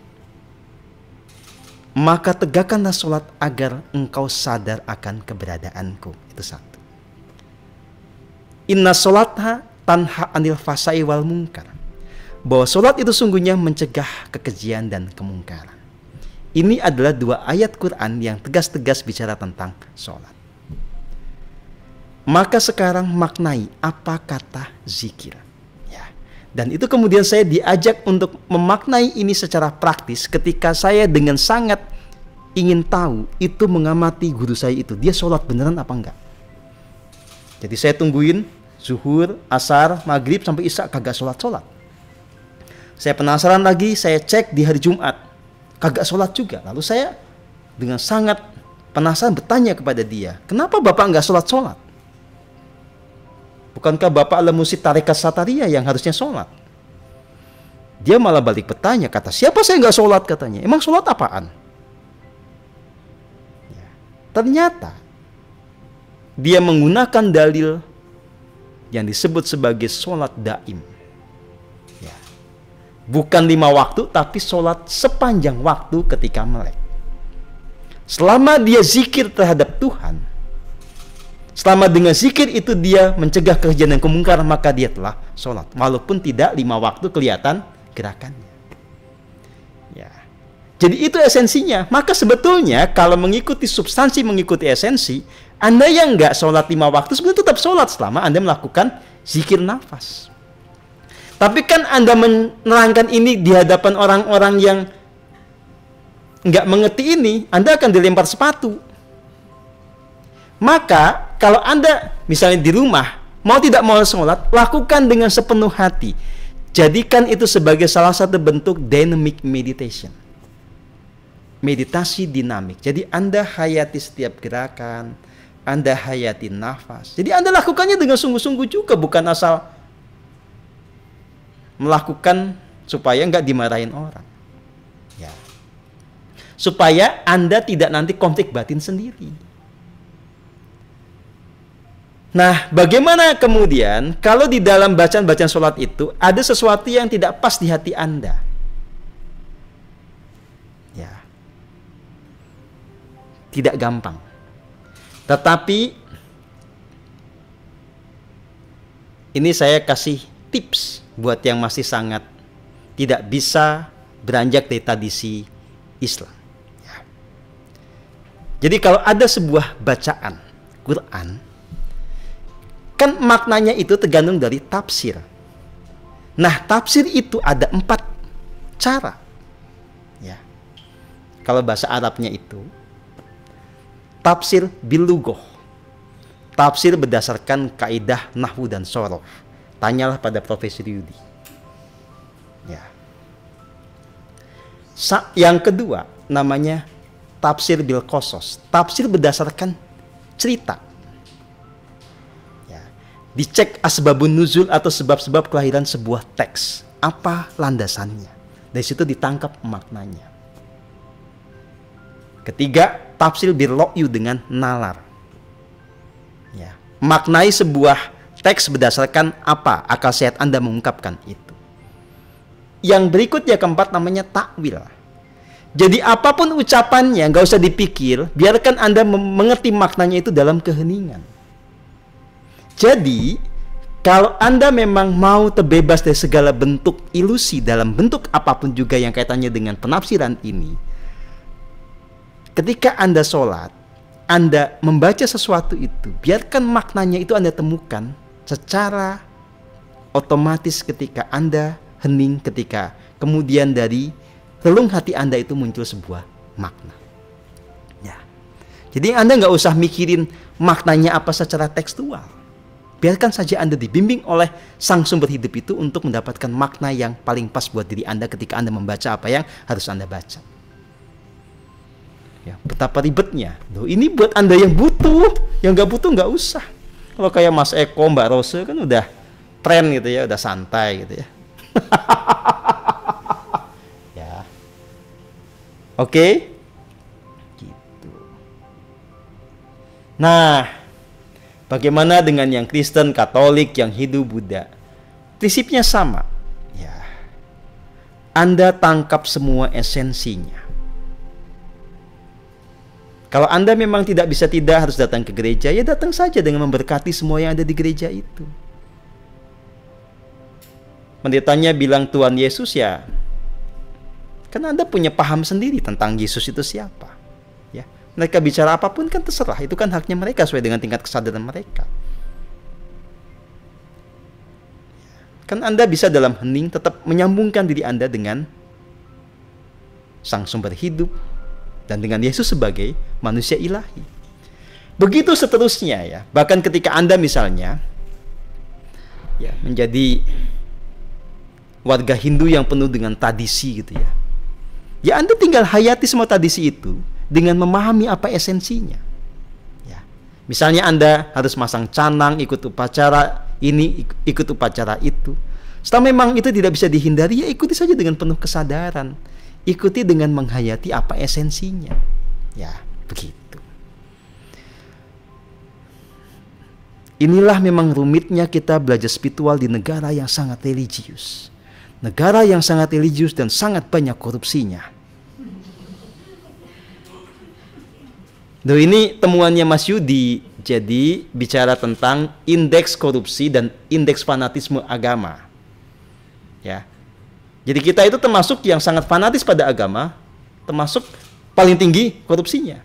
maka tegakkanlah sholat agar engkau sadar akan keberadaanku. Itu satu. Inna sholatha tanha anil fasai wal munkar, bahwa sholat itu sungguhnya mencegah kekejian dan kemungkaran. Ini adalah dua ayat Quran yang tegas-tegas bicara tentang sholat. Maka sekarang maknai apa kata zikir ya. Dan itu kemudian saya diajak untuk memaknai ini secara praktis ketika saya dengan sangat ingin tahu itu mengamati guru saya itu, dia sholat beneran apa enggak. Jadi saya tungguin zuhur, asar, maghrib sampai isya kagak sholat-sholat. Saya penasaran lagi, saya cek di hari Jumat, kagak sholat juga. Lalu saya dengan sangat penasaran bertanya kepada dia, kenapa bapak enggak sholat-sholat? Bukankah bapak adalah murid Tarekat Satariyah yang harusnya sholat? Dia malah balik bertanya, kata siapa saya enggak sholat katanya. Emang sholat apaan? Ya. Ternyata dia menggunakan dalil yang disebut sebagai sholat daim. Ya. Bukan 5 waktu, tapi sholat sepanjang waktu ketika melek. Selama dia zikir terhadap Tuhan, selama dengan zikir itu dia mencegah kekejian dan kemungkaran, maka dia telah sholat. Walaupun tidak 5 waktu kelihatan gerakannya. Ya. Jadi itu esensinya. Maka sebetulnya kalau mengikuti substansi, mengikuti esensi, Anda yang nggak sholat 5 waktu sebenarnya tetap sholat selama Anda melakukan zikir nafas. Tapi kan Anda menerangkan ini di hadapan orang-orang yang nggak mengerti ini, Anda akan dilempar sepatu. Maka kalau Anda misalnya di rumah mau tidak mau sholat, lakukan dengan sepenuh hati. Jadikan itu sebagai salah satu bentuk dynamic meditation. Meditasi dinamik. Jadi Anda hayati setiap gerakan, Anda hayati nafas. Jadi Anda lakukannya dengan sungguh-sungguh juga, bukan asal melakukan supaya nggak dimarahin orang. Ya. Supaya Anda tidak nanti konflik batin sendiri. Nah, bagaimana kemudian kalau di dalam bacaan-bacaan sholat itu ada sesuatu yang tidak pas di hati Anda? Ya. Tidak gampang. Tetapi ini saya kasih tips buat yang masih sangat tidak bisa beranjak dari tradisi Islam. Ya. Jadi kalau ada sebuah bacaan Quran, kan maknanya itu tergantung dari tafsir. Nah, tafsir itu ada 4 cara. Ya. Kalau bahasa Arabnya itu tafsir bilugoh, tafsir berdasarkan kaidah nahwu dan shorof. Tanyalah pada Profesor Yudi. Ya. Yang kedua, namanya tafsir bil qasas, tafsir berdasarkan cerita. Ya. Dicek asbabun nuzul atau sebab-sebab kelahiran sebuah teks. Apa landasannya? Dari situ ditangkap maknanya. Ketiga, tafsir bil lo'yu dengan nalar. Ya. Maknai sebuah teks berdasarkan apa akal sehat Anda mengungkapkan itu. Yang berikutnya keempat namanya takwil. Jadi apapun ucapannya nggak usah dipikir, biarkan Anda mengerti maknanya itu dalam keheningan. Jadi kalau Anda memang mau terbebas dari segala bentuk ilusi dalam bentuk apapun juga yang kaitannya dengan penafsiran ini, ketika Anda sholat, Anda membaca sesuatu itu, biarkan maknanya itu Anda temukan secara otomatis ketika Anda hening, ketika kemudian dari relung hati Anda itu muncul sebuah makna. Ya. Jadi Anda nggak usah mikirin maknanya apa secara tekstual. Biarkan saja Anda dibimbing oleh sang sumber hidup itu untuk mendapatkan makna yang paling pas buat diri Anda ketika Anda membaca apa yang harus Anda baca. Ya, betapa ribetnya. Loh, ini buat Anda yang butuh, yang nggak butuh nggak usah. Kalau kayak Mas Eko, Mbak Rose kan udah tren gitu ya, udah santai gitu ya. Ya. Oke. Gitu. Nah, bagaimana dengan yang Kristen, Katolik, yang Hindu, Buddha? Prinsipnya sama. Ya. Anda tangkap semua esensinya. Kalau Anda memang tidak bisa harus datang ke gereja, ya datang saja dengan memberkati semua yang ada di gereja itu. Pendetanya bilang Tuhan Yesus, ya kan Anda punya paham sendiri tentang Yesus itu siapa. Ya, mereka bicara apapun kan terserah, itu kan haknya mereka sesuai dengan tingkat kesadaran mereka. Kan Anda bisa dalam hening tetap menyambungkan diri Anda dengan sang sumber hidup dan dengan Yesus sebagai manusia ilahi. Begitu seterusnya ya. Bahkan ketika Anda misalnya ya menjadi warga Hindu yang penuh dengan tradisi gitu ya. Ya Anda tinggal hayati semua tradisi itu dengan memahami apa esensinya. Ya. Misalnya Anda harus masang canang, ikut upacara ini, ikut upacara itu. Setelah memang itu tidak bisa dihindari, ya ikuti saja dengan penuh kesadaran. Ikuti dengan menghayati apa esensinya. Ya, begitu. Inilah memang rumitnya kita belajar spiritual di negara yang sangat religius. Negara yang sangat religius dan sangat banyak korupsinya. Duh, ini temuannya Mas Yudi. Jadi bicara tentang indeks korupsi dan indeks fanatisme agama. Ya. Jadi kita itu termasuk yang sangat fanatis pada agama, termasuk paling tinggi korupsinya.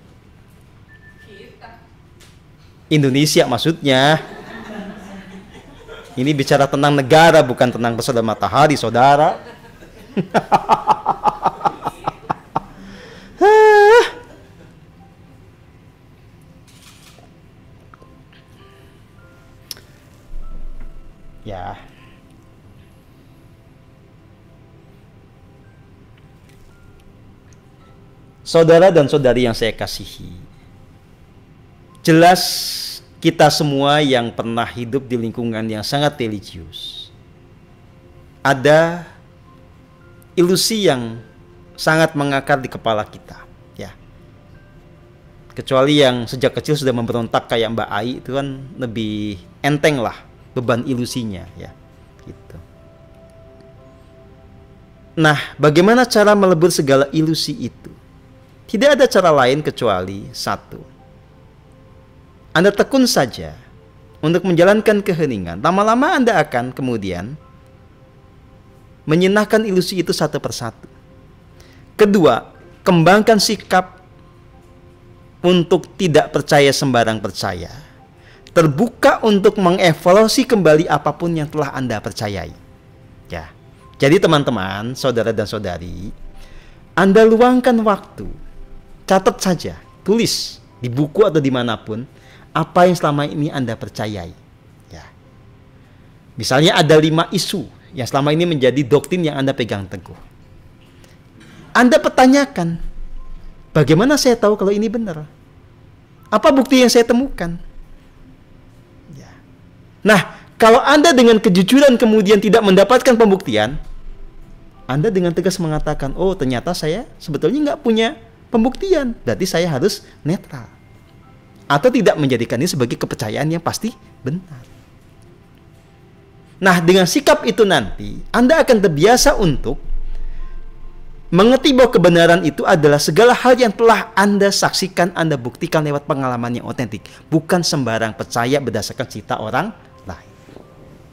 Indonesia maksudnya. Ini bicara tentang negara, bukan tentang pesawat matahari, saudara. Ya. Saudara dan saudari yang saya kasihi, jelas kita semua yang pernah hidup di lingkungan yang sangat religius, ada ilusi yang sangat mengakar di kepala kita, ya. Kecuali yang sejak kecil sudah memberontak kayak Mbak Ai, itu kan lebih enteng lah beban ilusinya, ya. Gitu. Nah, bagaimana cara melebur segala ilusi itu? Tidak ada cara lain kecuali satu. Anda tekun saja untuk menjalankan keheningan. Lama-lama Anda akan kemudian menyenangkan ilusi itu satu persatu. Kedua, kembangkan sikap untuk tidak percaya sembarang percaya. Terbuka untuk mengevaluasi kembali apapun yang telah Anda percayai. Ya. Jadi teman-teman, saudara dan saudari, Anda luangkan waktu. Catat saja, tulis di buku atau dimanapun apa yang selama ini Anda percayai. Ya. Misalnya ada 5 isu yang selama ini menjadi doktrin yang Anda pegang teguh. Anda pertanyakan, Bagaimana saya tahu kalau ini benar? Apa bukti yang saya temukan? Ya. Nah, kalau Anda dengan kejujuran kemudian tidak mendapatkan pembuktian, Anda dengan tegas mengatakan, oh ternyata saya sebetulnya nggak punya pembuktian, berarti saya harus netral. Atau tidak menjadikan ini sebagai kepercayaan yang pasti benar. Nah, dengan sikap itu nanti, Anda akan terbiasa untuk mengerti bahwa kebenaran itu adalah segala hal yang telah Anda saksikan, Anda buktikan lewat pengalaman yang otentik. Bukan sembarang percaya berdasarkan cerita orang lain.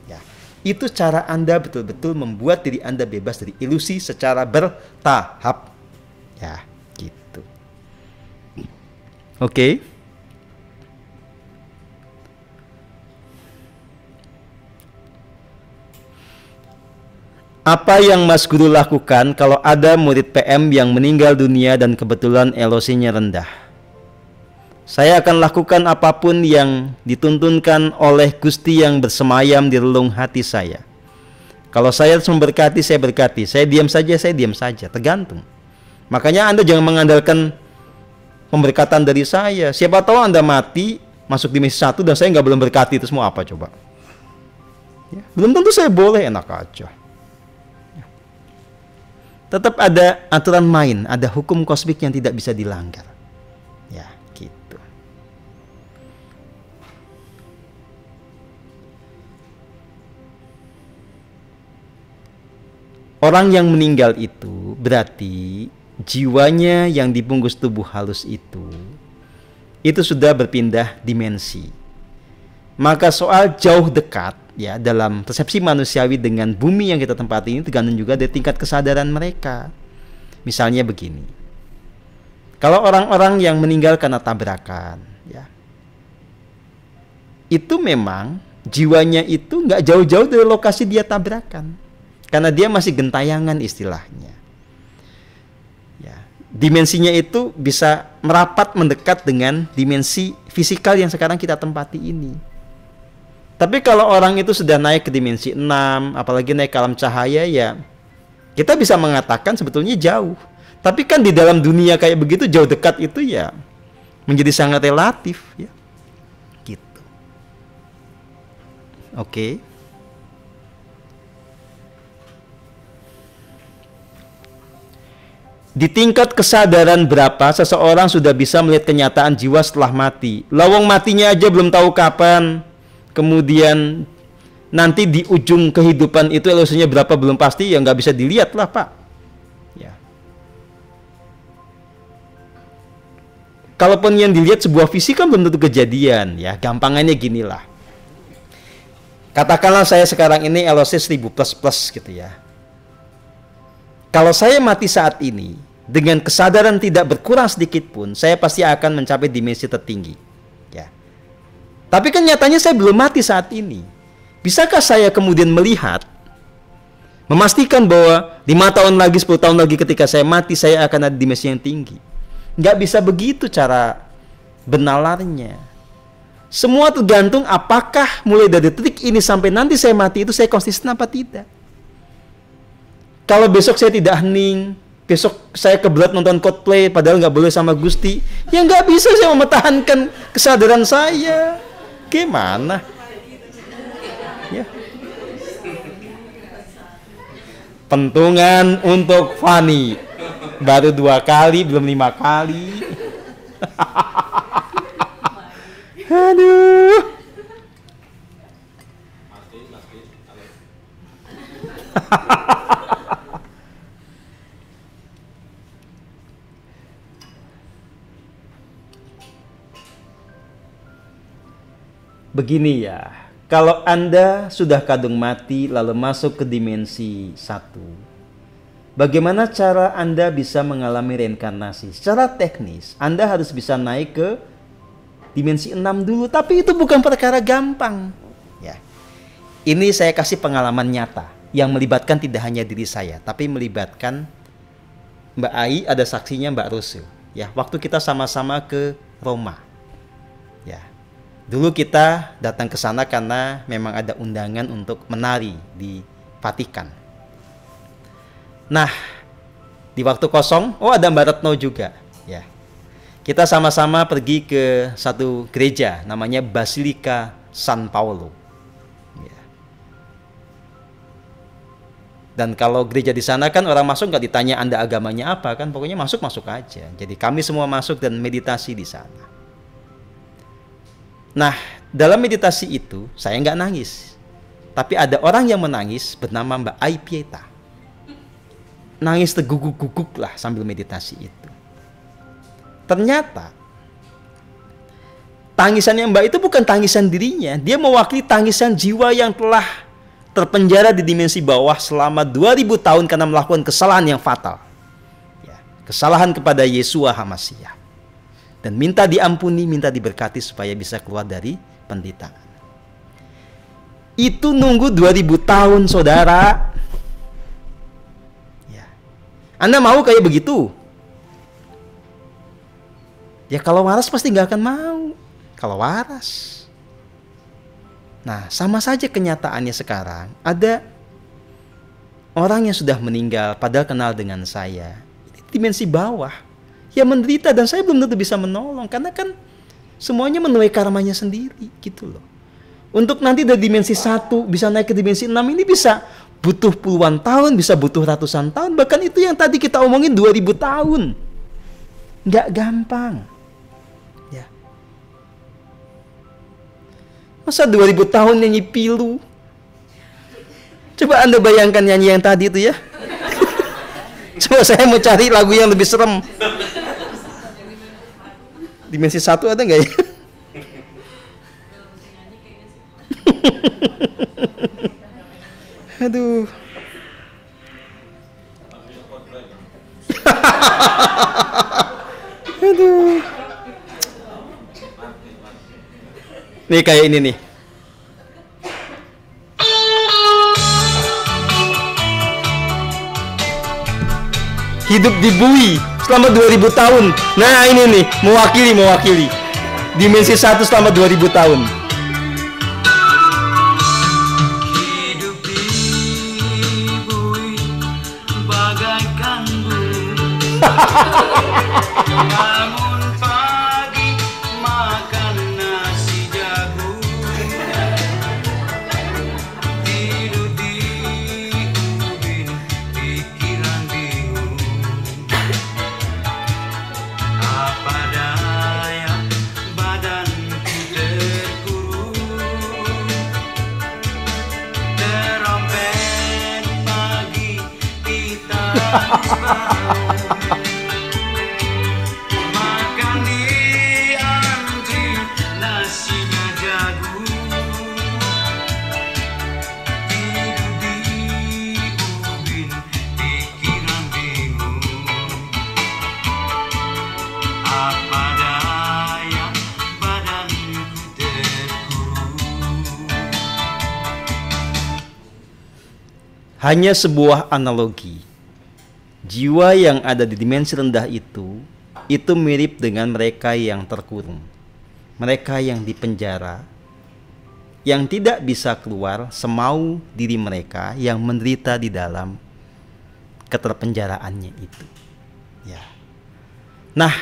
Ya. Itu cara Anda betul-betul membuat diri Anda bebas dari ilusi secara bertahap. Ya, gitu. Oke. Apa yang Mas Guru lakukan kalau ada murid PM yang meninggal dunia dan kebetulan LOC-nya rendah? Saya akan lakukan apapun yang dituntunkan oleh Gusti yang bersemayam di relung hati saya. Kalau saya harus memberkati, saya berkati. Saya diam saja, tergantung. Makanya Anda jangan mengandalkan pemberkatan dari saya. Siapa tahu Anda mati, masuk dimensi 1 dan saya nggak belum berkati, itu semua apa coba? Ya, belum tentu saya boleh, enak aja. Tetap ada aturan main, ada hukum kosmik yang tidak bisa dilanggar. Ya, gitu. Orang yang meninggal itu berarti jiwanya yang dibungkus tubuh halus itu sudah berpindah dimensi. Maka soal jauh dekat, ya, dalam persepsi manusiawi dengan bumi yang kita tempati ini tergantung juga dari tingkat kesadaran mereka. Misalnya begini, kalau orang-orang yang meninggal karena tabrakan, ya, itu memang jiwanya itu nggak jauh-jauh dari lokasi dia tabrakan, karena dia masih gentayangan istilahnya. Ya, dimensinya itu bisa merapat mendekat dengan dimensi fisikal yang sekarang kita tempati ini. Tapi kalau orang itu sudah naik ke dimensi 6, apalagi naik ke alam cahaya, ya kita bisa mengatakan sebetulnya jauh. Tapi kan di dalam dunia kayak begitu, jauh dekat itu ya menjadi sangat relatif, ya. Gitu. Oke. Di tingkat kesadaran berapa seseorang sudah bisa melihat kenyataan jiwa setelah mati? Lawang matinya aja belum tahu kapan. Kemudian nanti di ujung kehidupan itu ilusinya berapa belum pasti, ya nggak bisa dilihat lah Pak. Ya. Kalaupun yang dilihat sebuah visi kan belum tentu kejadian, ya. Gampangannya ginilah. Katakanlah saya sekarang ini LOC 1000 plus gitu ya. Kalau saya mati saat ini dengan kesadaran tidak berkurang sedikit pun, saya pasti akan mencapai dimensi tertinggi. Tapi kan nyatanya saya belum mati saat ini. Bisakah saya kemudian melihat, memastikan bahwa 5 tahun lagi, 10 tahun lagi ketika saya mati, saya akan ada dimensi yang tinggi? Nggak bisa begitu cara benalarnya. Semua tergantung apakah mulai dari detik ini sampai nanti saya mati itu saya konsisten apa tidak. Kalau besok saya tidak hening, besok saya kebelat nonton Coldplay padahal nggak boleh sama Gusti, ya nggak bisa saya mempertahankan kesadaran saya. Gimana? Ya. Pentungan untuk Fani baru 2 kali, belum 5 kali. Aduh. Begini ya, kalau Anda sudah kadung mati lalu masuk ke dimensi 1, bagaimana cara Anda bisa mengalami reinkarnasi? Secara teknis, Anda harus bisa naik ke dimensi 6 dulu, tapi itu bukan perkara gampang. Ya. Ini saya kasih pengalaman nyata yang melibatkan tidak hanya diri saya, tapi melibatkan Mbak Ai, ada saksinya Mbak Rusu. Ya, waktu kita sama-sama ke Roma. Ya. Dulu kita datang ke sana karena memang ada undangan untuk menari di Vatikan. Nah, di waktu kosong, oh ada Mbak Retno juga, ya. Kita sama-sama pergi ke satu gereja namanya Basilika San Paolo. Ya. Dan kalau gereja di sana kan orang masuk nggak ditanya Anda agamanya apa kan, pokoknya masuk aja. Jadi kami semua masuk dan meditasi di sana. Nah, dalam meditasi itu saya nggak nangis, tapi ada orang yang menangis bernama Mbak Ai Pieta. Nangis terguguk-guguk lah sambil meditasi itu. Ternyata tangisannya Mbak itu bukan tangisan dirinya, dia mewakili tangisan jiwa yang telah terpenjara di dimensi bawah selama 2000 tahun karena melakukan kesalahan yang fatal. Ya, kesalahan kepada Yeshua HaMashiach. Dan minta diampuni, minta diberkati supaya bisa keluar dari penderitaan. Itu nunggu 2000 tahun, saudara. Ya. Anda mau kayak begitu? Ya kalau waras pasti nggak akan mau. Kalau waras. Nah, sama saja kenyataannya sekarang. Ada orang yang sudah meninggal padahal kenal dengan saya. Dimensi bawah. Ya menderita dan saya belum tentu bisa menolong. Karena kan semuanya menuai karmanya sendiri. Gitu loh. Untuk nanti dari dimensi 1 bisa naik ke dimensi 6 ini bisa butuh puluhan tahun. Bisa butuh ratusan tahun. Bahkan itu yang tadi kita omongin 2000 tahun. Nggak gampang. Masa 2000 tahun nyanyi pilu? Coba Anda bayangkan nyanyi yang tadi itu ya. Coba saya mau cari lagu yang lebih serem. Dimensi 1 ada nggak ya? Aduh. Aduh. Nih kayak ini nih. Hidup di bui selama 2000 tahun. Nah ini nih, mewakili. Dimensi 1 selama 2000 tahun. Hidup di bui bagaikan burung. Bangun pagi makan nasi jagung. Tidur di ubin pikiran bingung. Apa daya badanku terkurung. Terompet pagi kita bangun. Makan di antri nasinya jagung. Tidur di ubin pikiran bingung. Apa daya badanku terkurung. Hanya sebuah analogi. Jiwa yang ada di dimensi rendah itu mirip dengan mereka yang terkurung. Mereka yang dipenjara, yang tidak bisa keluar semau diri mereka yang menderita di dalam keterpenjaraannya itu. Ya. Nah,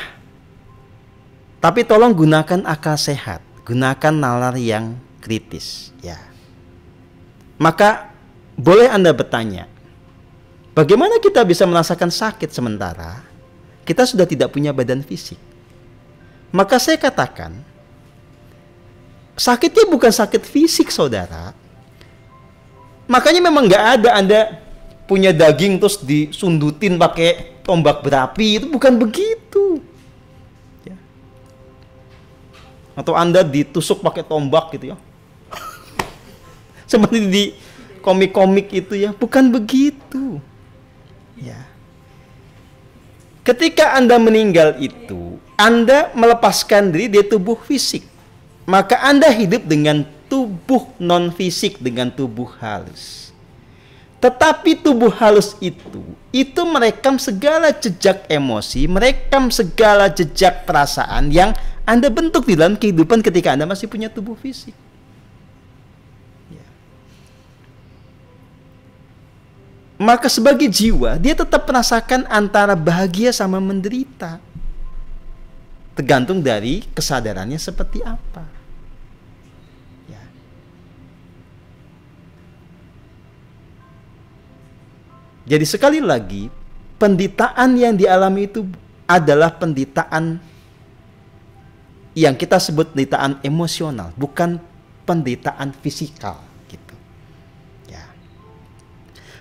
tapi tolong gunakan akal sehat, gunakan nalar yang kritis, ya. Maka boleh Anda bertanya, bagaimana kita bisa merasakan sakit sementara kita sudah tidak punya badan fisik? Maka saya katakan, sakitnya bukan sakit fisik, saudara. Makanya memang nggak ada Anda punya daging terus disundutin pakai tombak berapi, itu bukan begitu. Ya. Atau Anda ditusuk pakai tombak gitu ya. Seperti di komik-komik itu ya, bukan begitu. Ya. Ketika Anda meninggal itu, Anda melepaskan diri dari tubuh fisik. Maka Anda hidup dengan tubuh non-fisik, dengan tubuh halus. Tetapi tubuh halus itu merekam segala jejak emosi, merekam segala jejak perasaan yang Anda bentuk di dalam kehidupan ketika Anda masih punya tubuh fisik. Maka sebagai jiwa, dia tetap merasakan antara bahagia sama menderita. tergantung dari kesadarannya seperti apa. Ya. Jadi sekali lagi, penderitaan yang dialami itu adalah penderitaan yang kita sebut penderitaan emosional, bukan penderitaan fisikal gitu. Ya.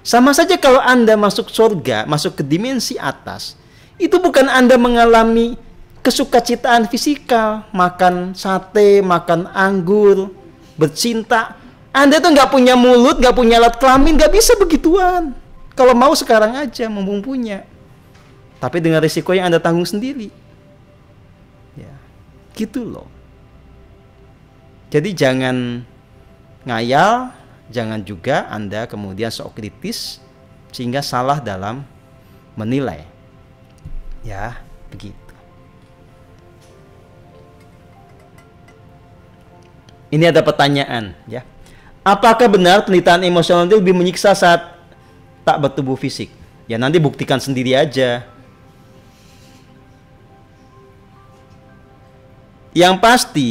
Sama saja kalau Anda masuk surga, masuk ke dimensi atas, itu bukan Anda mengalami kesukacitaan fisikal, makan sate, makan anggur, bercinta. Anda tuh nggak punya mulut, nggak punya alat kelamin, nggak bisa begituan. Kalau mau sekarang aja, mumpung punya. Tapi dengan risiko yang Anda tanggung sendiri. Ya, gitu loh. Jadi jangan ngayal, jangan juga Anda kemudian sok kritis sehingga salah dalam menilai. Ya, begitu. Ini ada pertanyaan, ya. Apakah benar penderitaan emosional itu lebih menyiksa saat tak bertubuh fisik? Ya nanti buktikan sendiri aja. Yang pasti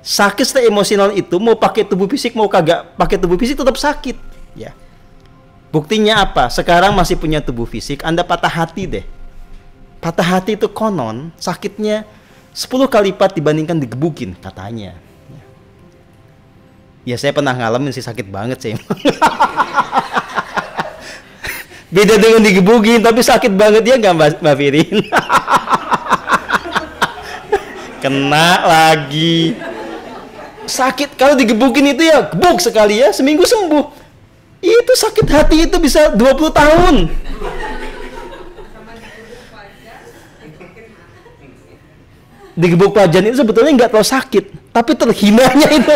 sakit secara emosional itu mau pakai tubuh fisik mau kagak pakai tubuh fisik tetap sakit, ya. Buktinya apa? Sekarang masih punya tubuh fisik, Anda patah hati deh. Patah hati itu konon sakitnya 10 kali lipat dibandingkan digebukin katanya. Ya saya pernah ngalamin sih, sakit banget sih. Beda dengan digebukin, tapi sakit banget ya nggak Mbak Firin? Kena lagi. Sakit kalau digebukin itu ya gebuk sekali ya, seminggu sembuh. Itu sakit hati itu bisa 20 tahun. Digebuk pajan itu sebetulnya nggak terlalu sakit, tapi terhinanya itu.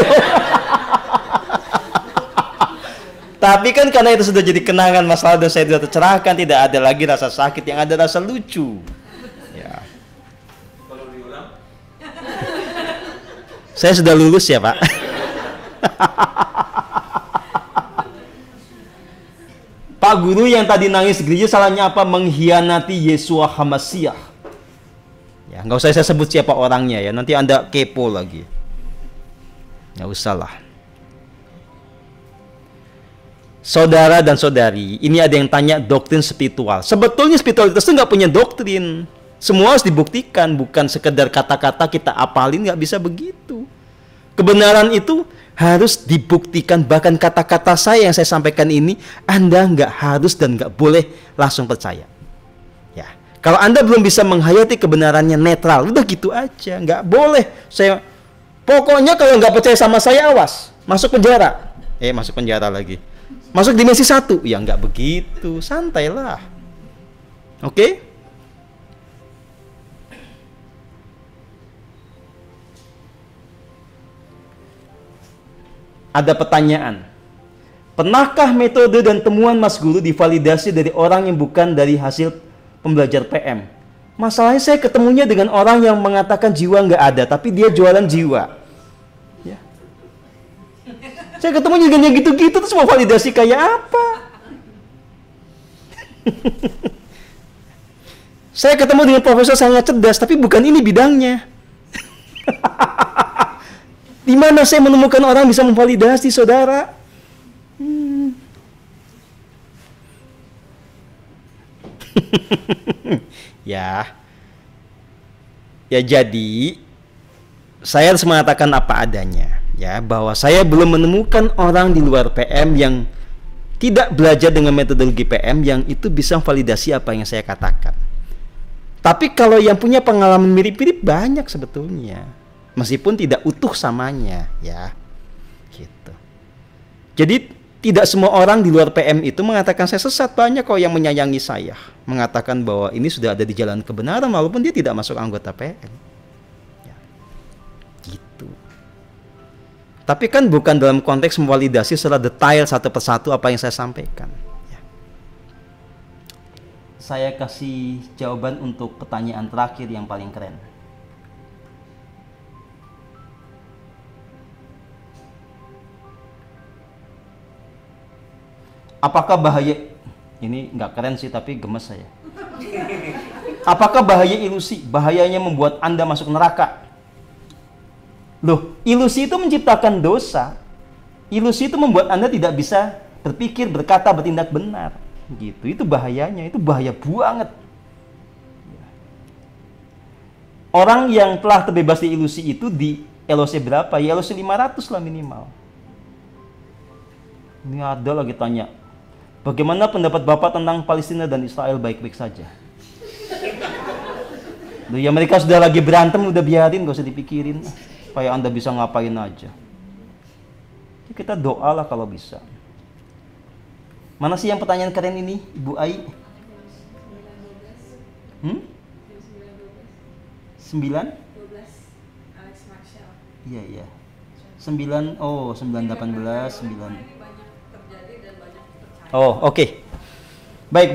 Tapi kan karena itu sudah jadi kenangan masalah dan saya sudah tercerahkan, tidak ada lagi rasa sakit, yang ada rasa lucu. Ya. Kalau diulang? Saya sudah lulus ya Pak. Pak guru yang tadi nangis gereja salahnya apa? Mengkhianati Yesua Hamasiah. Ya, nggak usah saya sebut siapa orangnya ya, nanti Anda kepo lagi. Nggak usah lah. Saudara dan saudari, ini ada yang tanya doktrin spiritual. Sebetulnya spiritualitas itu nggak punya doktrin. Semua harus dibuktikan, bukan sekedar kata-kata kita apalin, nggak bisa begitu. Kebenaran itu harus dibuktikan, bahkan kata-kata saya yang saya sampaikan ini, Anda nggak harus dan nggak boleh langsung percaya. Ya, kalau Anda belum bisa menghayati kebenarannya netral, udah gitu aja, nggak boleh. Pokoknya kalau nggak percaya sama saya, awas, masuk penjara. Masuk penjara lagi. Masuk dimensi 1, ya nggak begitu, santailah. Oke? Ada pertanyaan. Pernahkah metode dan temuan Mas Guru divalidasi dari orang yang bukan dari hasil pembelajar PM? Masalahnya saya ketemunya dengan orang yang mengatakan jiwa nggak ada, tapi dia jualan jiwa. Saya ketemu juga yang gitu-gitu, terus mau validasi kayak apa? Saya ketemu dengan profesor sangat cerdas, tapi bukan ini bidangnya. Di mana saya menemukan orang bisa memvalidasi, saudara? Ya, jadi saya harus mengatakan apa adanya. Ya, bahwa saya belum menemukan orang di luar PM yang tidak belajar dengan metodologi PM yang itu bisa validasi apa yang saya katakan. Tapi kalau yang punya pengalaman mirip-mirip banyak sebetulnya, meskipun tidak utuh samanya, ya, gitu. Jadi tidak semua orang di luar PM itu mengatakan saya sesat, banyak kok yang menyayangi saya, mengatakan bahwa ini sudah ada di jalan kebenaran walaupun dia tidak masuk anggota PM. Tapi kan bukan dalam konteks memvalidasi secara detail satu persatu apa yang saya sampaikan. Ya. Saya kasih jawaban untuk pertanyaan terakhir yang paling keren. Apakah bahaya? Ini nggak keren sih, tapi gemes saya. Apakah bahaya ilusi? Bahayanya membuat Anda masuk neraka. Loh, ilusi itu menciptakan dosa. Ilusi itu membuat Anda tidak bisa berpikir, berkata, bertindak benar. Gitu. Itu bahayanya, itu bahaya banget. Orang yang telah terbebas dari ilusi itu di LOC berapa? Ya LOC 500 lah minimal. Ini ada lagi tanya, bagaimana pendapat Bapak tentang Palestina dan Israel? Baik-baik saja. Loh, ya mereka sudah lagi berantem, udah biarin, gak usah dipikirin. Supaya Anda bisa ngapain aja. Ya, kita doa lah kalau bisa. Mana sih yang pertanyaan keren ini, Ibu Ai? 9? Iya, iya. 9, oh 9, 18, 9. Oh, oke. Baik.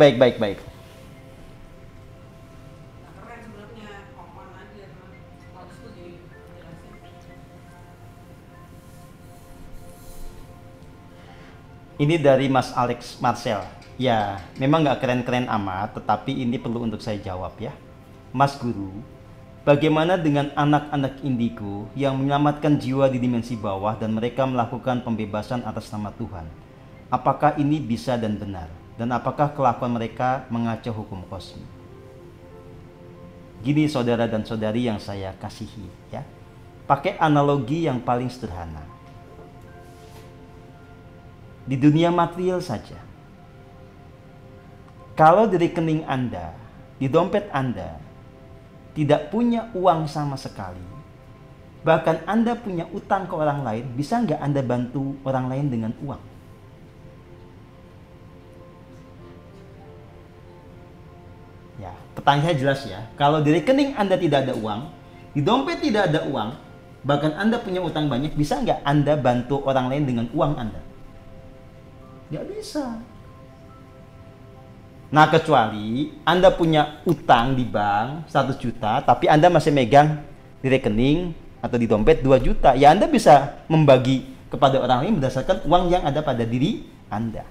Ini dari Mas Alex Marcel. Ya, memang nggak keren-keren amat, tetapi ini perlu untuk saya jawab ya. Mas Guru, bagaimana dengan anak-anak indigo yang menyelamatkan jiwa di dimensi bawah dan mereka melakukan pembebasan atas nama Tuhan? Apakah ini bisa dan benar? Dan apakah kelakuan mereka mengacu hukum kosmik? Gini saudara dan saudari yang saya kasihi ya. Pakai analogi yang paling sederhana. Di dunia material saja. Kalau di rekening Anda, di dompet Anda, tidak punya uang sama sekali, bahkan Anda punya utang ke orang lain, bisa nggak Anda bantu orang lain dengan uang? Ya, pertanyaan jelas ya. Kalau di rekening Anda tidak ada uang, di dompet tidak ada uang, bahkan Anda punya utang banyak, bisa nggak Anda bantu orang lain dengan uang Anda? Nggak bisa. Nah, kecuali Anda punya utang di bank 100 juta, tapi Anda masih megang di rekening atau di dompet 2 juta. Ya, Anda bisa membagi kepada orang lain berdasarkan uang yang ada pada diri Anda.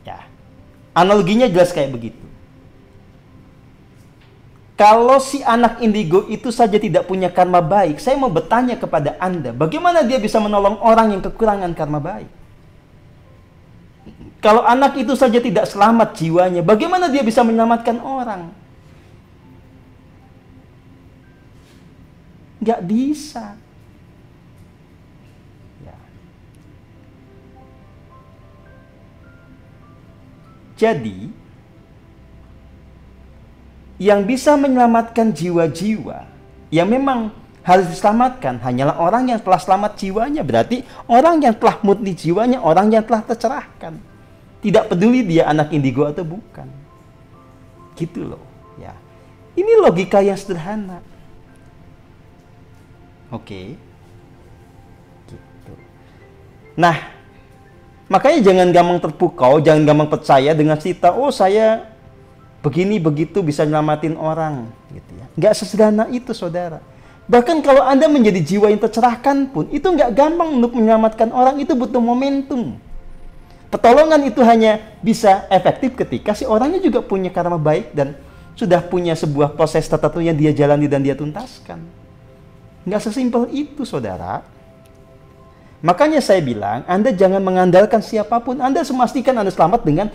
Ya, analoginya jelas kayak begitu. Kalau si anak indigo itu saja tidak punya karma baik, saya mau bertanya kepada Anda, bagaimana dia bisa menolong orang yang kekurangan karma baik? Kalau anak itu saja tidak selamat jiwanya, bagaimana dia bisa menyelamatkan orang? Nggak bisa. Ya. Jadi, yang bisa menyelamatkan jiwa-jiwa yang memang harus diselamatkan hanyalah orang yang telah selamat jiwanya. Berarti orang yang telah murni jiwanya, orang yang telah tercerahkan. Tidak peduli dia anak indigo atau bukan. Gitu loh. Ya. Ini logika yang sederhana. Oke. Gitu. Nah, makanya jangan gampang terpukau, jangan gampang percaya dengan cerita, oh saya begini begitu bisa nyelamatin orang. Gitu ya. Nggak sesederhana itu, saudara. Bahkan kalau Anda menjadi jiwa yang tercerahkan pun, itu nggak gampang untuk menyelamatkan orang, itu butuh momentum. Pertolongan itu hanya bisa efektif ketika si orangnya juga punya karma baik dan sudah punya sebuah proses tertentu yang dia jalani dan dia tuntaskan. Nggak sesimpel itu, saudara. Makanya saya bilang, Anda jangan mengandalkan siapapun. Anda memastikan Anda selamat dengan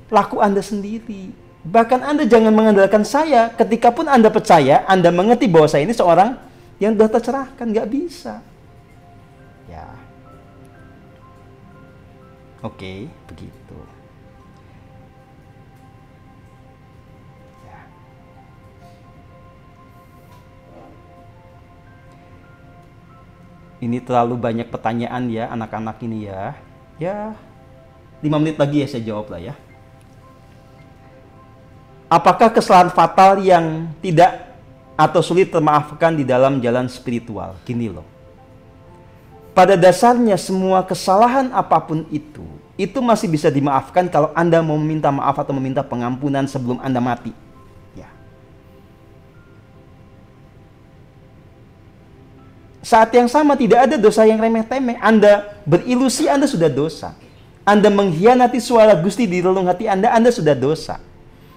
laku Anda sendiri. Bahkan Anda jangan mengandalkan saya. Ketika pun Anda percaya, Anda mengerti bahwa saya ini seorang yang sudah tercerahkan. Nggak bisa. Ya. Oke, begitu. Ya. Ini terlalu banyak pertanyaan ya, anak-anak ini ya. Ya, 5 menit lagi ya saya jawab lah ya. Apakah kesalahan fatal yang tidak atau sulit termaafkan di dalam jalan spiritual? Gini loh. Pada dasarnya semua kesalahan apapun itu masih bisa dimaafkan kalau Anda mau meminta maaf atau meminta pengampunan sebelum Anda mati. Ya. Saat yang sama tidak ada dosa yang remeh-temeh. Anda berilusi, Anda sudah dosa. Anda mengkhianati suara Gusti di relung hati Anda sudah dosa.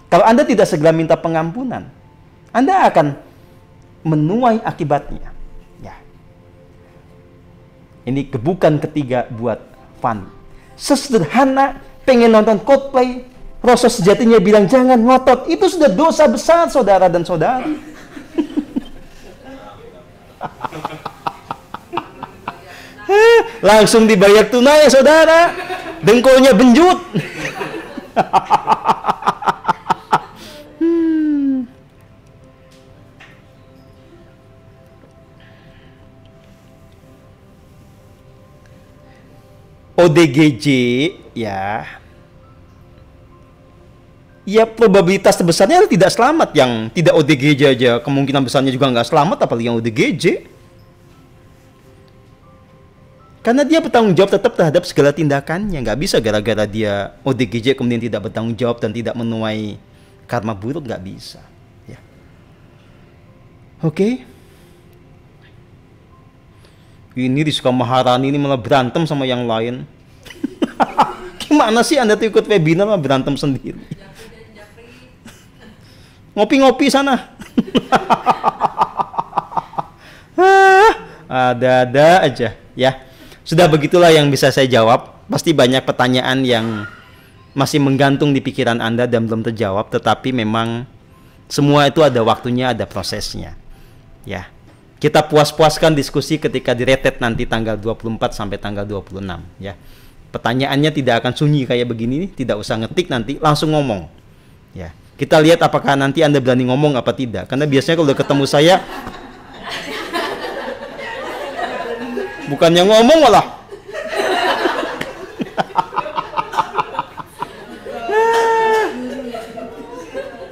Kalau Anda tidak segera minta pengampunan, Anda akan menuai akibatnya. Ya. Ini gebukan ketiga buat Fanny. Sesederhana pengen nonton Coldplay, rasa sejatinya bilang jangan ngotot. Itu sudah dosa besar, saudara dan saudari. Langsung dibayar tunai, saudara. Dengkulnya benjut. ODGJ ya. Ya probabilitas terbesarnya tidak selamat. Yang tidak ODGJ aja kemungkinan besarnya juga nggak selamat, apalagi yang ODGJ. Karena dia bertanggung jawab tetap terhadap segala tindakannya. Nggak bisa gara-gara dia ODGJ kemudian tidak bertanggung jawab dan tidak menuai karma buruk, nggak bisa. Ya. Oke. Ini Rizka Maharani ini malah berantem sama yang lain. Gimana sih Anda tuh ikut webinar malah berantem sendiri? Ngopi-ngopi sana. Ada-ada aja ya. Sudah begitulah yang bisa saya jawab. Pasti banyak pertanyaan yang masih menggantung di pikiran Anda dan belum terjawab, tetapi memang semua itu ada waktunya, ada prosesnya. Ya. Kita puas-puaskan diskusi ketika diretet nanti tanggal 24 sampai tanggal 26 ya. Pertanyaannya tidak akan sunyi kayak begini, tidak usah ngetik nanti, langsung ngomong. Ya. Kita lihat apakah nanti Anda berani ngomong apa tidak. Karena biasanya kalau udah ketemu saya bukannya ngomong malah.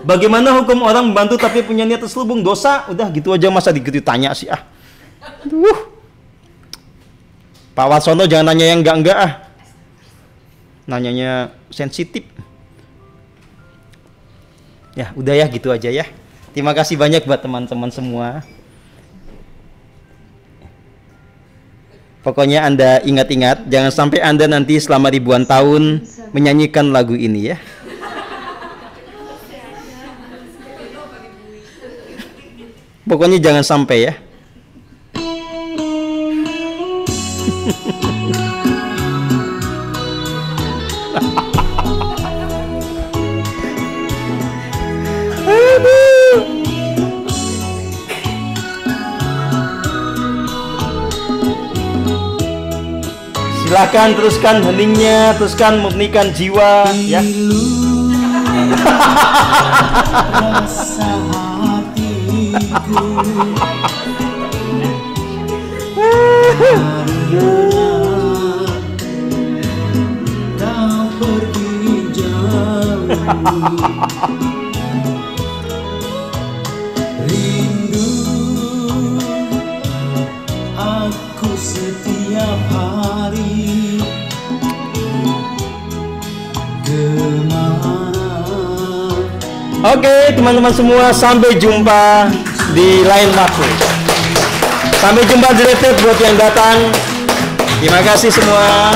Bagaimana hukum orang membantu tapi punya niat terselubung? Dosa? Udah gitu aja, masa ditanya sih ah. Aduh. Pak Warsono jangan nanya yang enggak-enggak ah. Nanyanya sensitif. Ya udah ya, gitu aja ya. Terima kasih banyak buat teman-teman semua. Pokoknya Anda ingat-ingat, jangan sampai Anda nanti selama ribuan tahun menyanyikan lagu ini ya. Pokoknya jangan sampai ya. Silakan teruskan heningnya, teruskan murnikan jiwa ya. Rasa hatiku kau pergi jauh, rindu aku setiap hari. Oke, teman-teman semua, sampai jumpa di lain waktu. Sampai jumpa di retreat buat yang datang. Terima kasih semua.